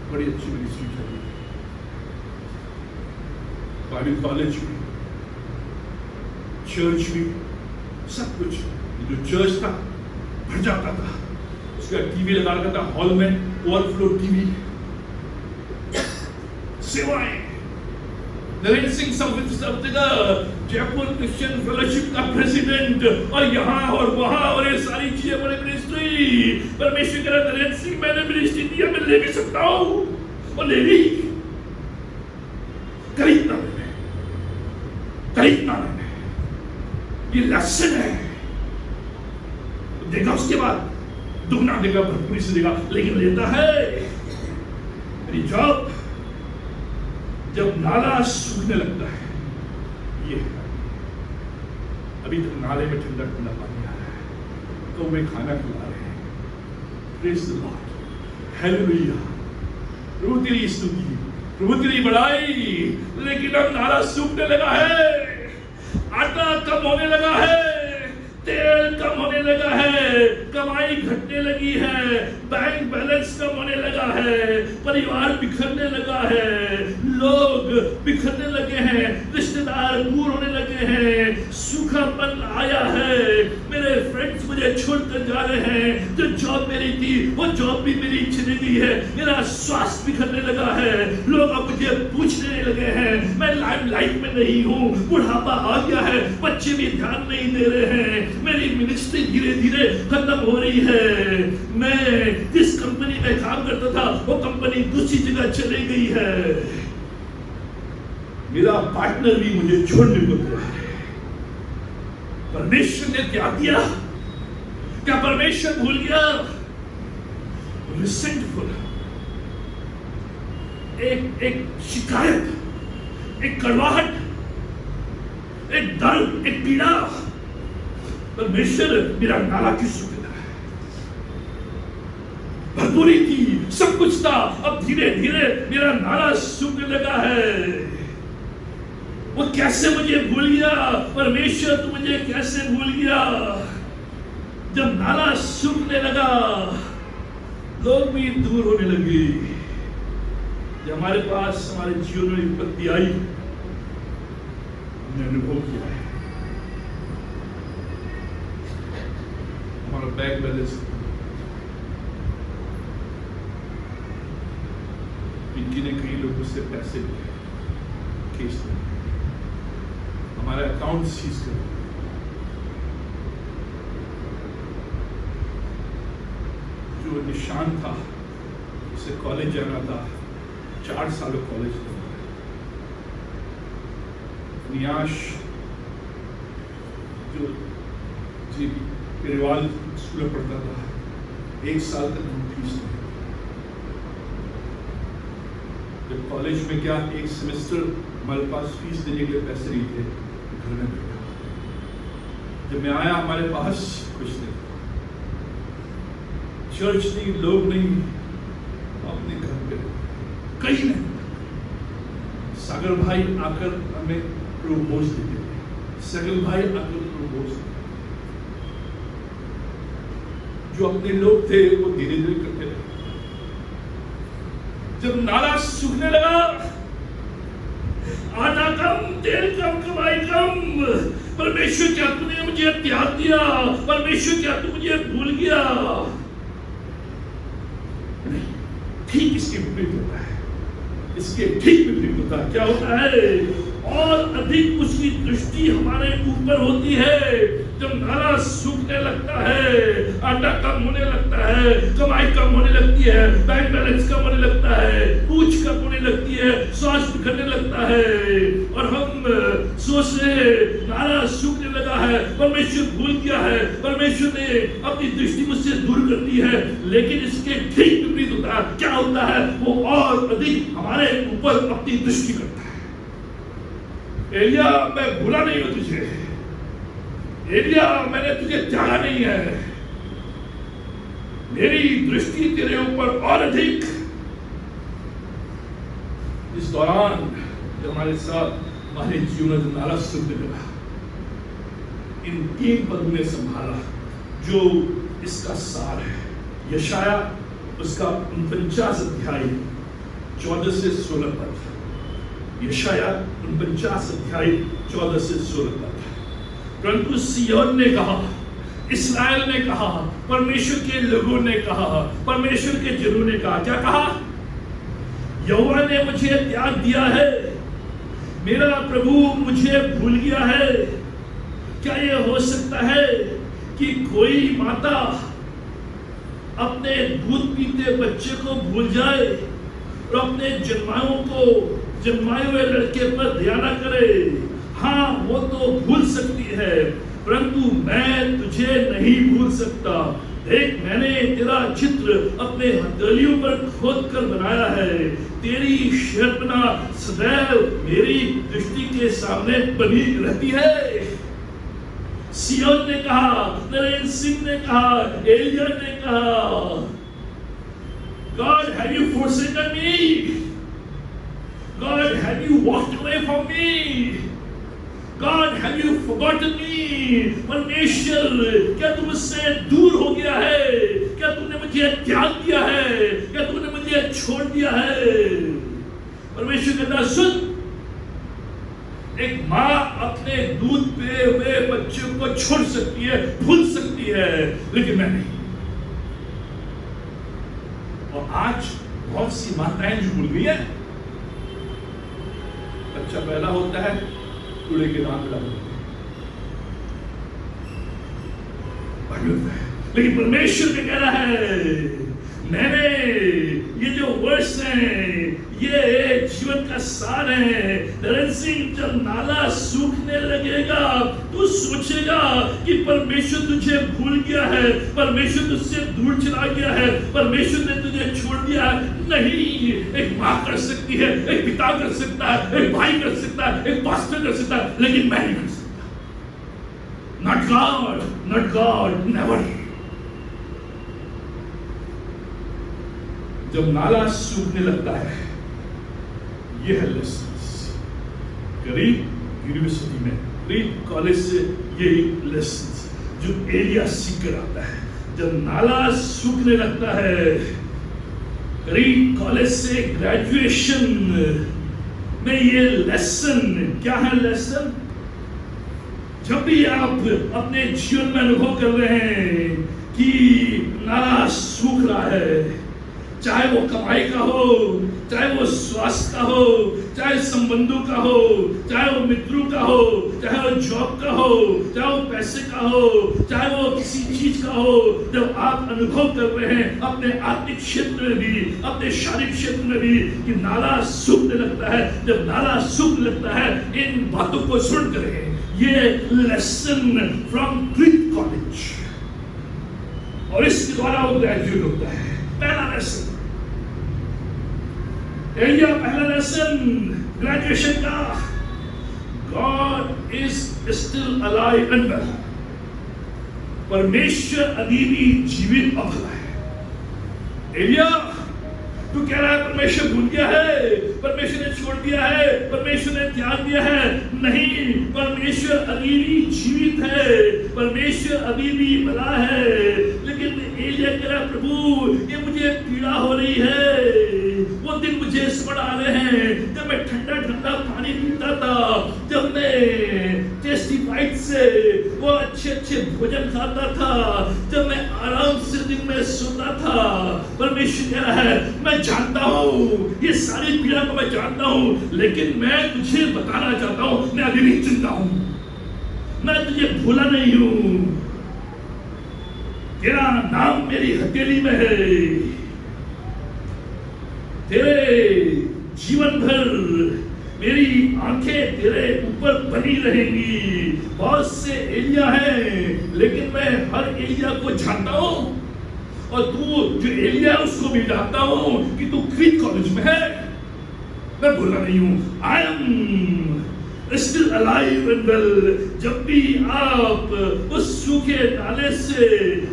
बड़ी अच्छी मिनिस्ट्री चली, बाइबल कॉलेज भी, चर्च भी, सब कुछ। जो चर्च था भर जाता था, उसका टीवी लगा रखा था हॉल में, ओवरफ्लो टीवी, सेवाएं। नरेंद्र सिंह जयपुर क्रिश्चियन फेलोशिप का प्रेसिडेंट, और यहाँ और वहां और ये सारी चीजें, बड़े मिनिस्ट्री। परमेश्वर कह रहा, नरेंद्र सिंह, मैंने मिनिस्ट्री दिया, मैं ले भी सकता हूं, और ले ली। खरीदना मैंने, ये लेसन है। देखा, उसके बाद दुगना देगा, भरपूरी से देगा, लेकिन लेता है। मेरी जॉब, जब नाला सूखने लगता है, ये अभी तक नाले में ठंडा ठंडा पानी आ रहा है, तो वे खाना खिला रहे हैं। प्रेज़ द लॉर्ड, हालेलुया, प्रभु तेरी स्तुति, प्रभु तेरी बड़ाई। लेकिन अब नाला सूखने लगा है, आटा कम होने लगा है, तेल कम होने लगा है, कमाई घटने लगी है, बैंक बैलेंस कम होने लगा है, परिवार बिखरने लगा है, लोग बिखरने लगे हैं, रिश्तेदार दूर होने लगे हैं, सूखापन आया है। मेरे फ्रेंड्स मुझे छोड़कर जा रहे हैं, जो जॉब मेरी थी वो जॉब भी मेरी चली गई है, मेरा स्वास्थ्य बिखरने लगा है, लोग अब मुझे पूछने लगे हैं, मैं लाइमलाइट में नहीं हूँ, बुढ़ापा आ गया है, बच्चे भी ध्यान नहीं दे रहे हैं, मेरी मिनिस्ट्री धीरे धीरे खत्म हो रही है, मैं जिस कंपनी में काम करता था वो कंपनी दूसरी जगह चली गई है, मेरा पार्टनर भी मुझे छोड़ने को तैयार है। परमेश्वर ने क्या दिया? क्या परमेश्वर भूल गया? रिसेंटफुल, एक शिकायत, एक कड़वाहट, एक दर्द, एक पीड़ा। परमेश्वर, मेरा नाला क्यों सूख रहा है? भरपूरी थी, सब कुछ था, अब धीरे धीरे मेरा नाला सूखने लगा है। वो कैसे मुझे भूल गया? परमेश्वर तू मुझे कैसे भूल गया? जब नाला सूखने लगा, लोग भी दूर होने लगे। जब हमारे पास हमारे जीवन में विपत्ति आई, हमने अनुभव किया है हमारा बैंक बैलेंस इनकी ने कई लोगों से पैसे केस में हमारे अकाउंट सीज कर, जो निशान था, उसे कॉलेज जाना था, 4 साल कॉलेज करना, नियाश जो जी परिवार स्कूल में पढ़ता था, 1 साल तक फीस नहीं। जब कॉलेज में क्या 1 सेमेस्टर हमारे पास फीस देने के लिए पैसे नहीं थे, घर में बैठा। जब मैं आया हमारे पास कुछ नहीं, चर्च नहीं, लोग नहीं, अपने घर पे कहीं नहीं। सागर भाई आकर हमें प्रोपोज देते थे, सागर भाई आकर प्रोपोज देते, जो अपने लोग थे वो धीरे धीरे करते रहे। जब नाला सूखने लगा, आटा कम, तेल कम, कमाई कम, परमेश्वर क्या तूने मुझे त्याग दिया? परमेश्वर क्या तू मुझे भूल गया? ठीक इसके विपरीत होता है, इसके ठीक विपरीत होता है। क्या होता है? और अधिक उसकी दृष्टि हमारे ऊपर होती है। जब नाला सूखने लगता है, आटा कम होने लगता है, कमाई कम होने लगती है, बैंक बैलेंस कम होने लगता है, पूछ कम होने लगती है, सांस बिखरने लगता है, और हम सोचते नाला सूखने लगा है, परमेश्वर भूल गया है, परमेश्वर ने अपनी दृष्टि मुझसे दूर कर दी है। लेकिन इसके ठीक विपरीत होता है। क्या होता है? वो और अधिक हमारे ऊपर अपनी दृष्टि करता है। एलिया, मैं भूला नहीं हूं तुझे। एलिया, मैंने तुझे त्यागा नहीं है। मेरी दृष्टि तेरे ऊपर और अधिक। इस दौरान जो हमारे साथ हमारे जीवन में नाला सूखने लगा, इन 3 पद में संभाला जो इसका सार है। यशाया उसका 49 अध्याय 14 से 16 पद। यशाया 49 अध्याय 14 से 16 पद। परंतु सिय्योन ने कहा, इस्राएल ने कहा, परमेश्वर के लोगों ने कहा, परमेश्वर के जनों ने कहा, क्या कहा? यहोवा ने मुझे त्याग दिया है, मेरा प्रभु मुझे भूल गया है। क्या यह हो सकता है कि कोई माता अपने दूध पीते बच्चे को भूल जाए और अपने जन्माए हुए लड़के पर ध्यान न करे? हाँ, वो तो भूल सकती है, परंतु मैं तुझे नहीं भूल सकता। देख, मैंने तेरा चित्र अपने हथेलियों पर खोद कर बनाया है। तेरी शर्मना सदैव मेरी दृष्टि के सामने बनी रहती है। सिय्योन ने कहा, नरेंद्र सिंह ने कहा, एलिया ने कहा, God, have you forsaken me? God, have you walked away from me? God, have you forgotten me? परमेश्वर, क्या तुम मुझसे दूर हो गया है? क्या तुमने मुझे त्याग दिया है? क्या तुमने मुझे छोड़ दिया है? परमेश्वर कहता, सुन, एक माँ अपने दूध पे हुए बच्चे को छोड़ सकती है, भूल सकती है, लेकिन मैं नहीं। और आज बहुत सी माताएं जो भूल गई है, बच्चा पैदा होता है, कूड़े के दान में डाल देते हैं। लेकिन परमेश्वर क्या कह रहा है? मैंने ये जो वर्ष है, ये जीवन का सार है। नरेंद्र सिंह, जब नाला सूखने लगेगा, तू सोचेगा कि परमेश्वर तुझे भूल गया है, परमेश्वर तुझसे दूर चला गया है, परमेश्वर ने तुझे छोड़ दिया है। नहीं, एक माँ कर सकती है, एक पिता कर सकता है, एक भाई कर सकता है, एक पास्टर कर सकता है, लेकिन मैं नहीं कर सकता। Not God, not God, never. जब नाला सूखने लगता है, यह है लेसन। करीब यूनिवर्सिटी में, क्रीट कॉलेज से यही लेसन जो एलिया सीख कर आता है। जब नाला सूखने लगता है, क्रीट कॉलेज से ग्रेजुएशन में ये लेसन क्या है? लेसन जब भी आप अपने जीवन में अनुभव कर रहे हैं कि नाला सूख रहा है, चाहे वो कमाई का हो, चाहे वो स्वास्थ्य का हो, चाहे संबंधों का हो, चाहे वो मित्रों का हो, चाहे वो जॉब का हो, चाहे वो पैसे का हो, चाहे वो किसी चीज का हो, जब आप अनुभव कर रहे हैं अपने आत्मिक क्षेत्र में भी, अपने शारीरिक क्षेत्र में भी कि नाला सूखने लगता है, जब नाला सूखने लगता है, इन बातों को सुन कर ये लेसन फ्रॉम क्रीट कॉलेज, और इसके द्वारा वो ग्रेजुएट होता है। पहला लेसन एलिया, पहला लेसन ग्रेजुएशन का, God is still alive and well, परमेश्वर अभी भी जीवित और भला है। एलिया, तू कह रहा है परमेश्वर भूल गया है, परमेश्वर ने छोड़ दिया है, परमेश्वर ने त्याग दिया है। नहीं, परमेश्वर अभी भी जीवित है, परमेश्वर अभी भी भला है। लेकिन एलिया कह रहा, प्रभु ये मुझे पीड़ा हो रही है। वो दिन मुझे स्मरण आ रहे हैं जब मैं ठंडा ठंडा पानी पीता था, जब मैं टेस्टी बाइट से वो अच्छे अच्छे भोजन खाता था, जब मैं आराम से दिन में सोता था। परमेश्वर कह रहा है, मैं जानता हूँ ये सारी पीड़ा को मैं जानता हूँ, लेकिन मैं तुझे बताना चाहता हूँ मैं अभी भी जिंदा हूँ, मैं तुझे भूला नहीं हूँ। तेरा नाम मेरी हथेली में है, तेरे जीवन भर मेरी आंखें तेरे ऊपर बनी रहेंगी। बहुत से एलिया हैं, लेकिन मैं हर एलिया को जानता हूँ, और तू जो एलिया है उसको भी जानता हूँ कि तू क्रीट कॉलेज में है, मैं भूला नहीं हूँ। I am still alive and well. जब भी आप उस सूखे नाले से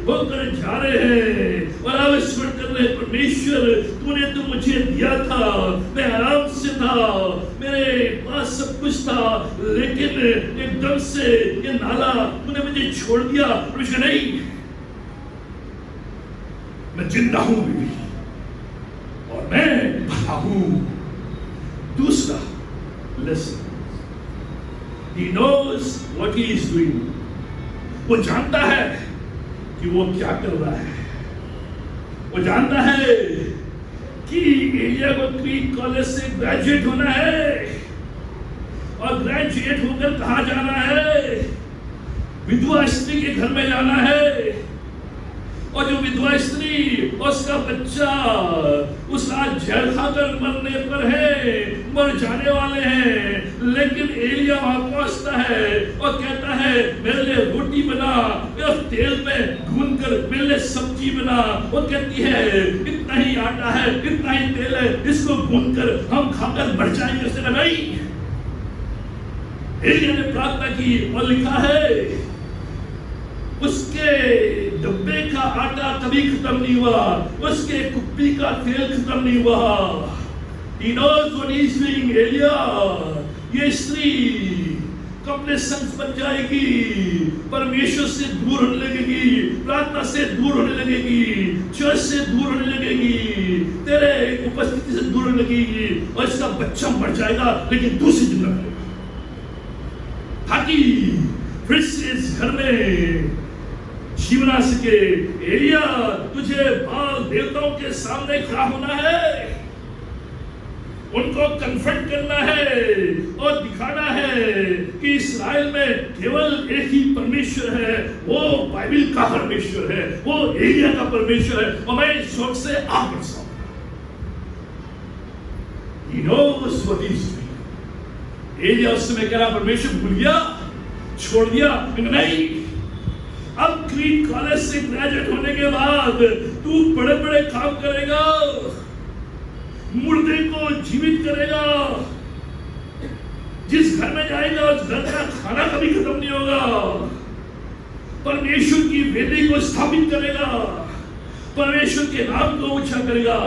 होकर जा रहे हैं और आप स्मरण कर रहे हैं, परमेश्वर तूने तो मुझे दिया था, मैं आराम से था, मेरे पास सब कुछ था, लेकिन एकदम से ये नाला तूने मुझे छोड़ दिया। परमेश्वर नहीं, मैं जिंदा हूं भी और मैं भला हूं। दूसरा lesson, he knows what he is doing। वो जानता है कि वो क्या कर रहा है, वो जानता है कि एलिया को क्रीट कॉलेज से ग्रेजुएट होना है, और ग्रेजुएट होकर कहाँ जाना है? विधवा स्त्री के घर में जाना है, और जो विधवा स्त्री और उसका बच्चा उसका जहर खाकर मरने पर है, मर जाने वाले हैं। लेकिन एलिया वहां पहुंचता है और कहता है, मेरे लिए रोटी बना, और तेल में भून कर मेरे लिए सब्जी बना। वो कहती है, इतना ही आटा है, इतना ही तेल है, इसको भून कर हम खाकर मर जाएंगे। उसने कहा नहीं। एलिया ने प्रार्थना की और लिखा है, उसके डब्बे का आटा कभी खत्म नहीं हुआ, उसके कुप्पी का तेल खत्म नहीं हुआ। He knows what he is doing। Elia, ये स्त्री अपने संग बन जाएगी, परमेश्वर से दूर होने लगेगी, प्रार्थना से दूर होने लगेगी, चर्च से दूर होने लगेगी, तेरे उपस्थिति से दूर होने लगेगी, और इसका बच्चा मर जाएगा लेकिन दूसरी जिंदा रहेगा, ताकि फिर से इस घर में जीवन आ सके। एलिया, तुझे बाल देवताओं के सामने खड़ा होना है, उनको कन्फ्रंट करना है और दिखाना है कि इस्राएल में केवल एक ही परमेश्वर है, वो बाइबल का परमेश्वर है, वो एलिया का परमेश्वर है, और मैं इस शौक से आप कर सकता हूं। He knows what he is doing। Elia उस समय कह रहा, परमेश्वर भूल गया, छोड़ दिया। नहीं, अब क्रीट कॉलेज से ग्रेजुएट होने के बाद तू बड़े बड़े काम करेगा, मुर्दे को जीवित करेगा, जिस घर में जाएगा उस घर का खाना कभी खत्म नहीं होगा, परमेश्वर की वेदी को स्थापित करेगा, परमेश्वर के नाम को ऊंचा करेगा।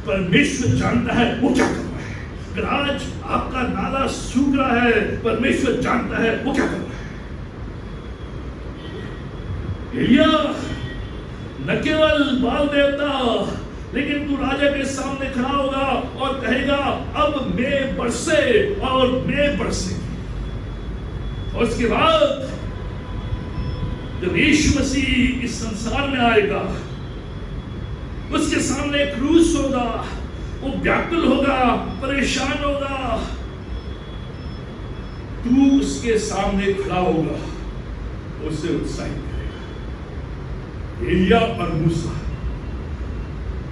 परमेश्वर जानता है वो क्या कर रहा है, अगर आज आपका नाला सूख रहा है, परमेश्वर जानता है वो क्या कर रहा है। एलिया न केवल बाल देवता, लेकिन तू राजा के सामने खड़ा होगा और कहेगा अब मैं बरसे और मैं बरसे। और उसके बाद जब यीशु मसीह इस संसार में आएगा, उसके सामने क्रूस होगा, वो व्याकुल होगा, परेशान होगा, तू उसके सामने खड़ा होगा, उसे उत्साहित करेगा। एलिया और मूसा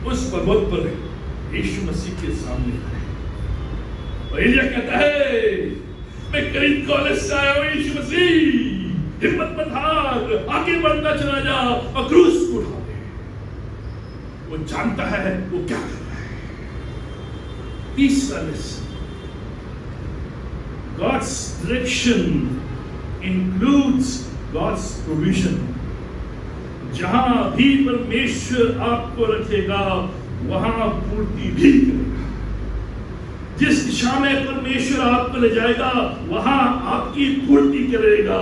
उस पर्वत पर यीशु मसीह के सामने आए और एलिया कहता है मैं करीब कॉलेज से आया हूं यीशु मसीह, हिम्मत मत हार, आगे बढ़ता चला जा और क्रूस उठा दे। वो जानता है वो क्या कर रहा है। तीसरा lesson, God's direction includes God's provision। जहां भी परमेश्वर आपको रखेगा वहां पूर्ति भी करेगा। जिस दिशा में परमेश्वर आपको ले जाएगा वहां आपकी पूर्ति करेगा।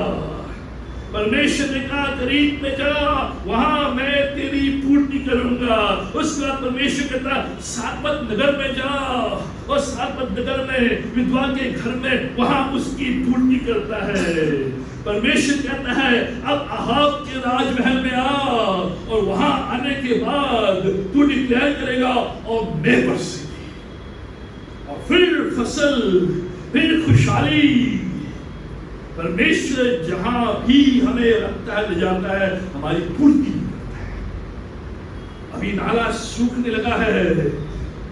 परमेश्वर ने कहा करीब में जा, वहां मैं तेरी पूर्ति करूंगा। उसके बाद परमेश्वर कहता सारपत नगर में जा, और सारपत नगर में विधवा के घर में वहां उसकी पूर्ति करता है। परमेश्वर कहता है अब अहाब के राजमहल में आ, और वहां आने के बाद तू डिक्लेयर करेगा और मैं बरसेगी, और फिर फसल, फिर खुशहाली। परमेश्वर जहां भी हमें रखता है ले जाता है, हमारी पूर्ति करता है। अभी नाला सूखने लगा है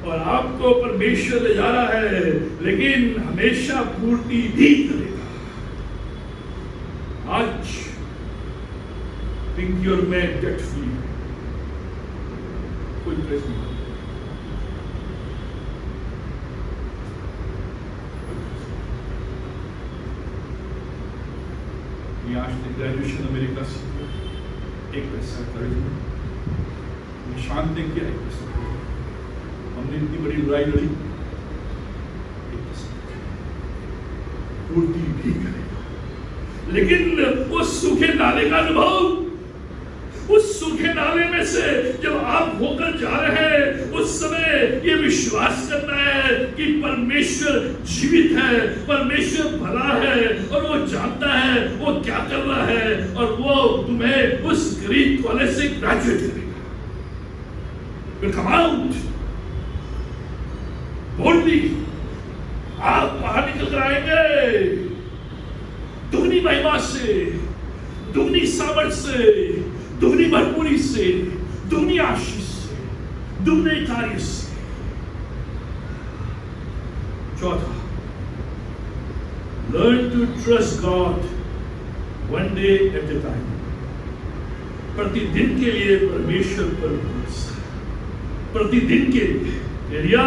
और आपको परमेश्वर ले जा रहा है, लेकिन हमेशा पूर्ति भी करेगा। आज think you're made debt free, कोई प्रश्न नहीं। आज ग्रेजुएशन अमेरिका से एक पैसा खर्च में शांत ने किया, एक पैसा हमने इतनी बड़ी लड़ाई लड़ी, एक पैसा पूर्ति भी करेगा। लेकिन उस सूखे नाले का अनुभव, उस सूखे नाले में से जब आप होकर जा रहे हैं, उस समय ये विश्वास करना है कि परमेश्वर जीवित है, परमेश्वर भला है, और वो जानता है वो क्या कर रहा है, और वो तुम्हें उस गरीब कॉलेज से ग्रेजुएट करेगा। Will come out boldly, आप बाहर निकल कर आएंगे दुगनी महिमा से, दुगनी सामर्थ से, दुगनी भरपूरी से, दुगनी आशीष से, दुगने कार्य से। चौथा, learn to trust God one day at a time। प्रतिदिन के लिए परमेश्वर पर भरोसा, प्रतिदिन के लिए। Elia,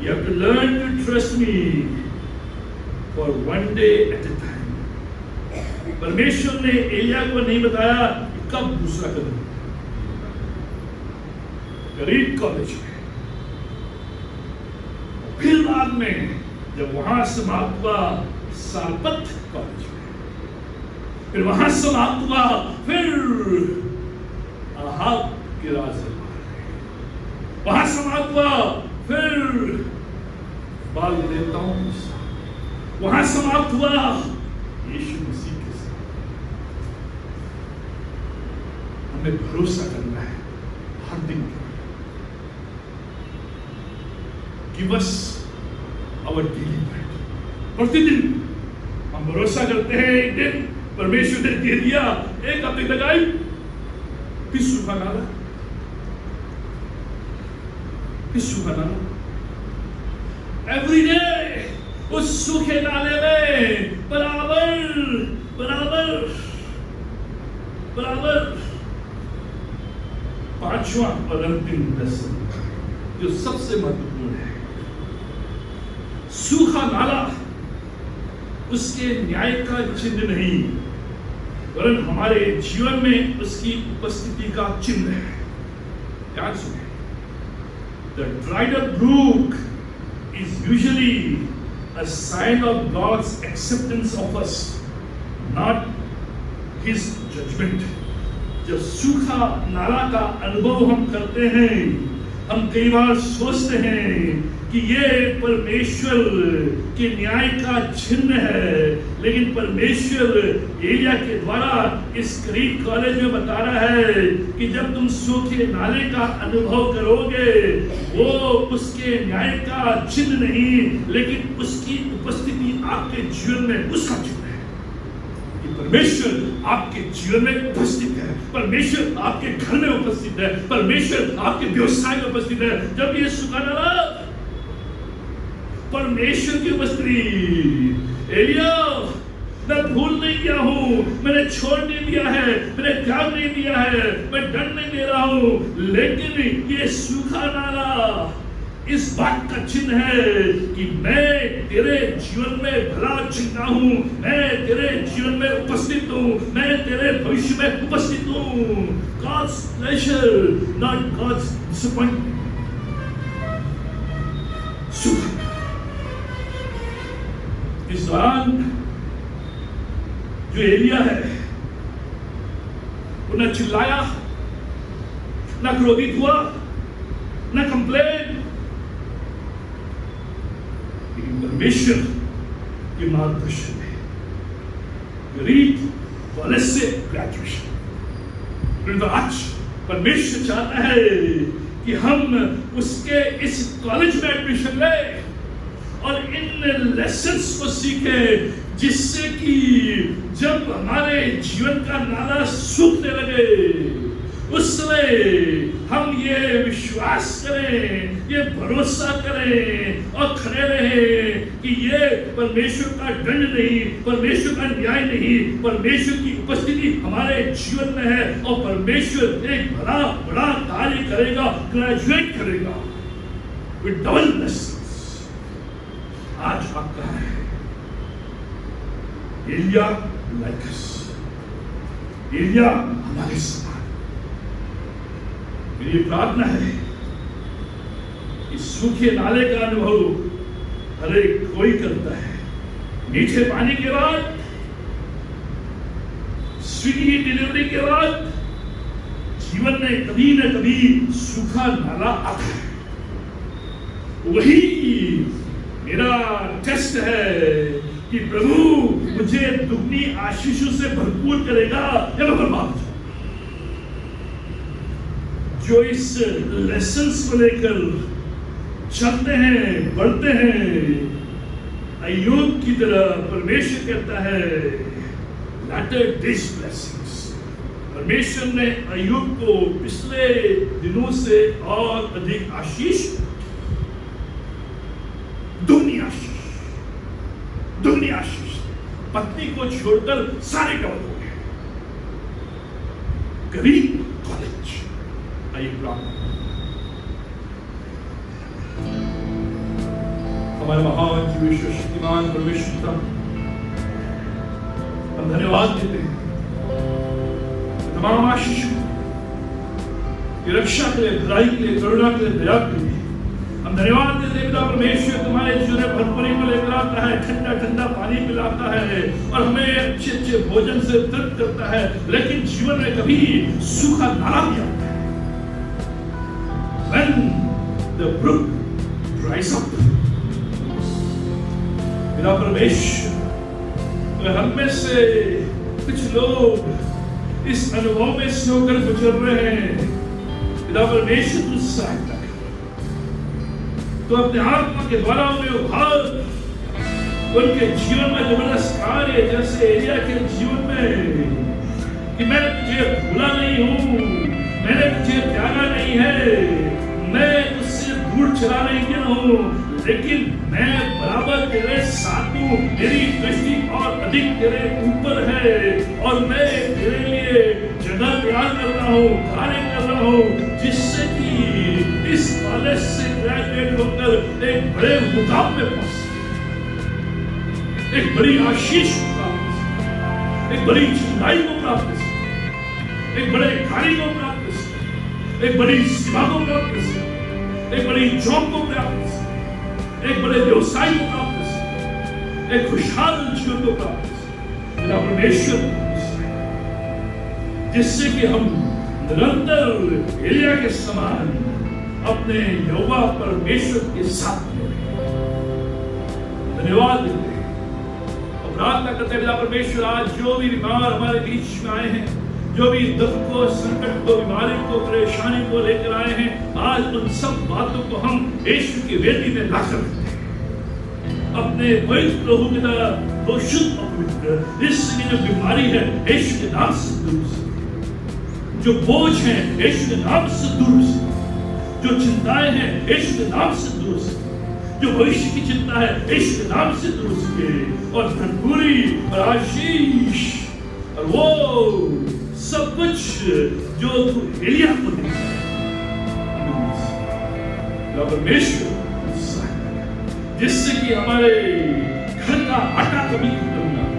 you have to learn to trust me for one day at a time। परमेश्वर ने एलिया को नहीं बताया कब दूसरा कदम, गरीब कॉलेज में, फिर बाद में जब वहां समाप्त हुआ सारपत कॉलेज में, फिर वहां समाप्त हुआ, फिर अहाब के राजदरबार में, वहां समाप्त हुआ, फिर बाल देवताओं के साथ, वहां समाप्त हुआ यीशु मसीह के साथ। हमें भरोसा करना है हर दिन। Give us our daily bread. प्रतिदिन हम भरोसा करते हैं एक दिन परमेश्वर ने दे दिया, एक हफ्ते लगाई, फिर सूखा नाला, फिर सूखा नाला। एवरी डे उस सूखे नाले में बराबर बराबर बराबर। पांचवा और अंतिम लेसन जो सबसे महत्वपूर्ण है, सूखा नाला उसके न्याय का चिन्ह नहीं, वरन हमारे जीवन में उसकी उपस्थिति का चिन्ह है। ध्यान सुने, The dried up brook is usually a sign of God's acceptance of us, not His judgment. जब सूखा नाला का अनुभव हम करते हैं, हम कई बार सोचते हैं कि ये परमेश्वर के न्याय का चिन्ह है, लेकिन परमेश्वर एलिया के द्वारा इस क्रीट कॉलेज में बता रहा है कि जब तुम सूखे नाले का अनुभव करोगे, वो उसके न्याय का चिन्ह नहीं, लेकिन उसकी उपस्थिति आपके जीवन में उसका चिन्ह है। परमेश्वर आपके जीवन में उपस्थित है, परमेश्वर आपके घर में उपस्थित है, परमेश्वर आपके व्यवसाय में उपस्थित है। जब ये सूखा नाला परमेश्वर की उपस्थिति, एलिया मैं भूल नहीं गया हूँ, मैंने छोड़ नहीं दिया है, मैंने त्याग नहीं दिया है, मैं डर नहीं दे रहा हूँ, लेकिन ये सूखा नाला इस बात का चिन्ह है कि मैं तेरे जीवन में भला चिंता हूँ, मैं तेरे जीवन में उपस्थित हूँ, मैं तेरे भविष्य में उपस्थित हूँ। God's pleasure, not God's disappointment. इस दौरान जो एलिया है, वो न चिल्लाया, न क्रोधित हुआ, न कंप्लेन, परमेश्वर के मार्गदर्शन में रीड कॉलेज से ग्रेजुएशन। आज परमेश्वर चाहता है कि हम उसके इस कॉलेज में एडमिशन लें और इन लेसन्स को सीखें, जिससे कि जब हमारे जीवन का नाला सूखने लगे, उस समय हम ये विश्वास करें, ये भरोसा करें और खड़े रहें कि ये परमेश्वर का दंड नहीं, परमेश्वर का न्याय नहीं, परमेश्वर की उपस्थिति हमारे जीवन में है और परमेश्वर एक बड़ा बड़ा कार्य करेगा, ग्रेजुएट करेगा विद डबल ब्लेसिंग्स। आज आपका है एलिया लाइक अस, एलिया हमारे समान। मेरी प्रार्थना है कि सूखे नाले का अनुभव हर एक कोई करता है। मीठे पानी के बाद, स्विगी डिलीवरी के बाद जीवन में कभी न कभी सूखा नाला आता है। वही मेरा टेस्ट है कि प्रभु मुझे दुगनी आशीषों से भरपूर करेगा या मैं बर्बाद हो। जो इस लेसन्स को लेकर चलते हैं, बढ़ते हैं, अय्यूब की तरह परमेश्वर कहता है latter days blessings। परमेश्वर ने अय्यूब को पिछले दिनों से और अधिक आशीष, दुगनी आशीष, दुगनी आशीष। पत्नी को छोड़कर सारे कवर हो गए। गरीब कॉलेज, हमारे महान जीवित शक्तिमान परमेश्वर का हम धन्यवाद देते हैं तमाम आशीष की रक्षा के लिए, भलाई के लिए, करुणा के लिए, दया के लिए। हम धन्यवाद देते हैं पिता परमेश्वर, तुम्हारे जीवन में भरपूरी को लेकर आता है, ठंडा ठंडा पानी पिलाता है और हमें अच्छे अच्छे भोजन से तृप्त करता है, लेकिन जीवन में कभी सूखा नाला भी आता है। When the brook dries up, मेरा परमेश्वर, हम में से कुछ लोग इस अनुभव में से होकर गुजर रहे हैं। पिता परमेश्वर तू सहायता कर, तो अपने आत्मा के द्वारा उन्हें उभार, उनके जीवन में जबरदस्त कार्य, जैसे एलिया के जीवन में कि मैं तुझे भूला नहीं हूँ, मैंने तुझे त्यागा नहीं है, मैं तुझसे दूर चला नहीं गया हूँ, लेकिन मैं बराबर तेरे साथ हूँ, मेरी दृष्टि और अधिक तेरे ऊपर है और मैं तेरे लिए जगह तैयार कर रहा हूँ, कार्य कर रहा हूँ, जिससे कि इस कॉलेज से ग्रेजुएट होकर एक बड़े मुकाम में पहुंच, एक बड़ी आशीष को प्राप्त, एक बड़ी चंगाई को प्राप्त, एक बड़े कार्य को प्राप्त, एक बड़ी सेवा को प्राप्त, एक बड़ी जॉब को प्राप्त। एक बड़े व्यवसाय को प्राप्त कर सके, एक खुशहाल जीवन को प्राप्त कर सके। मेरा परमेश्वर जिससे कि हम निरंतर एलिया के समान अपने यहोवा परमेश्वर के साथ धन्यवाद देते हैं और प्रार्थना करते हैं। परमेश्वर आज जो भी बीमार हमारे बीच में आए हैं, जो भी दुख को, संकट को, बीमारी को, परेशानी को लेकर आए हैं, आज उन सब बातों को हम यीशु की वेदी में ला सकते हैं। अपने पवित्र प्रभु की तरह वो शुद्ध और पवित्र इसलिए जो बीमारी है यीशु के नाम से दूर से, जो बोझ है यीशु के नाम से दूर से, जो चिंताएं हैं यीशु के नाम से दूर से, जो भविष्य की चिंता है यीशु के नाम से दूर से, और भरपूरी और आशीष और वो सब कुछ जो तू एलिया को देता है परमेश्वर, जिससे कि हमारे घर का आटा कभी खत्म ना हो,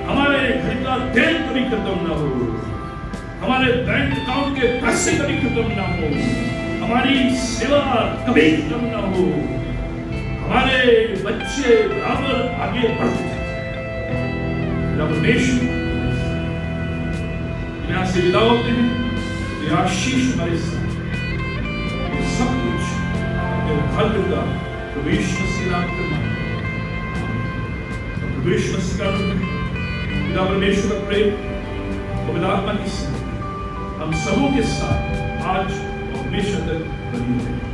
हमारे घर का तेल कभी खत्म ना हो, हमारे बैंक अकाउंट के पैसे कभी खत्म ना हो, हमारी सेवा कभी खत्म ना हो, हमारे बच्चे बराबर आगे बढ़ते जाएं। परमेश्वर यहाँ से विदा होते हैं, ये आशीष हमारे साथ, सब कुछ अपने भाग्य का प्रवेश मसीह नाम करना, प्रवेश मसीह का पिता परमेश्वर का प्रेम, पवित्र आत्मा की सेवा हम सबों के साथ आज और हमेशा तक बनी रहे।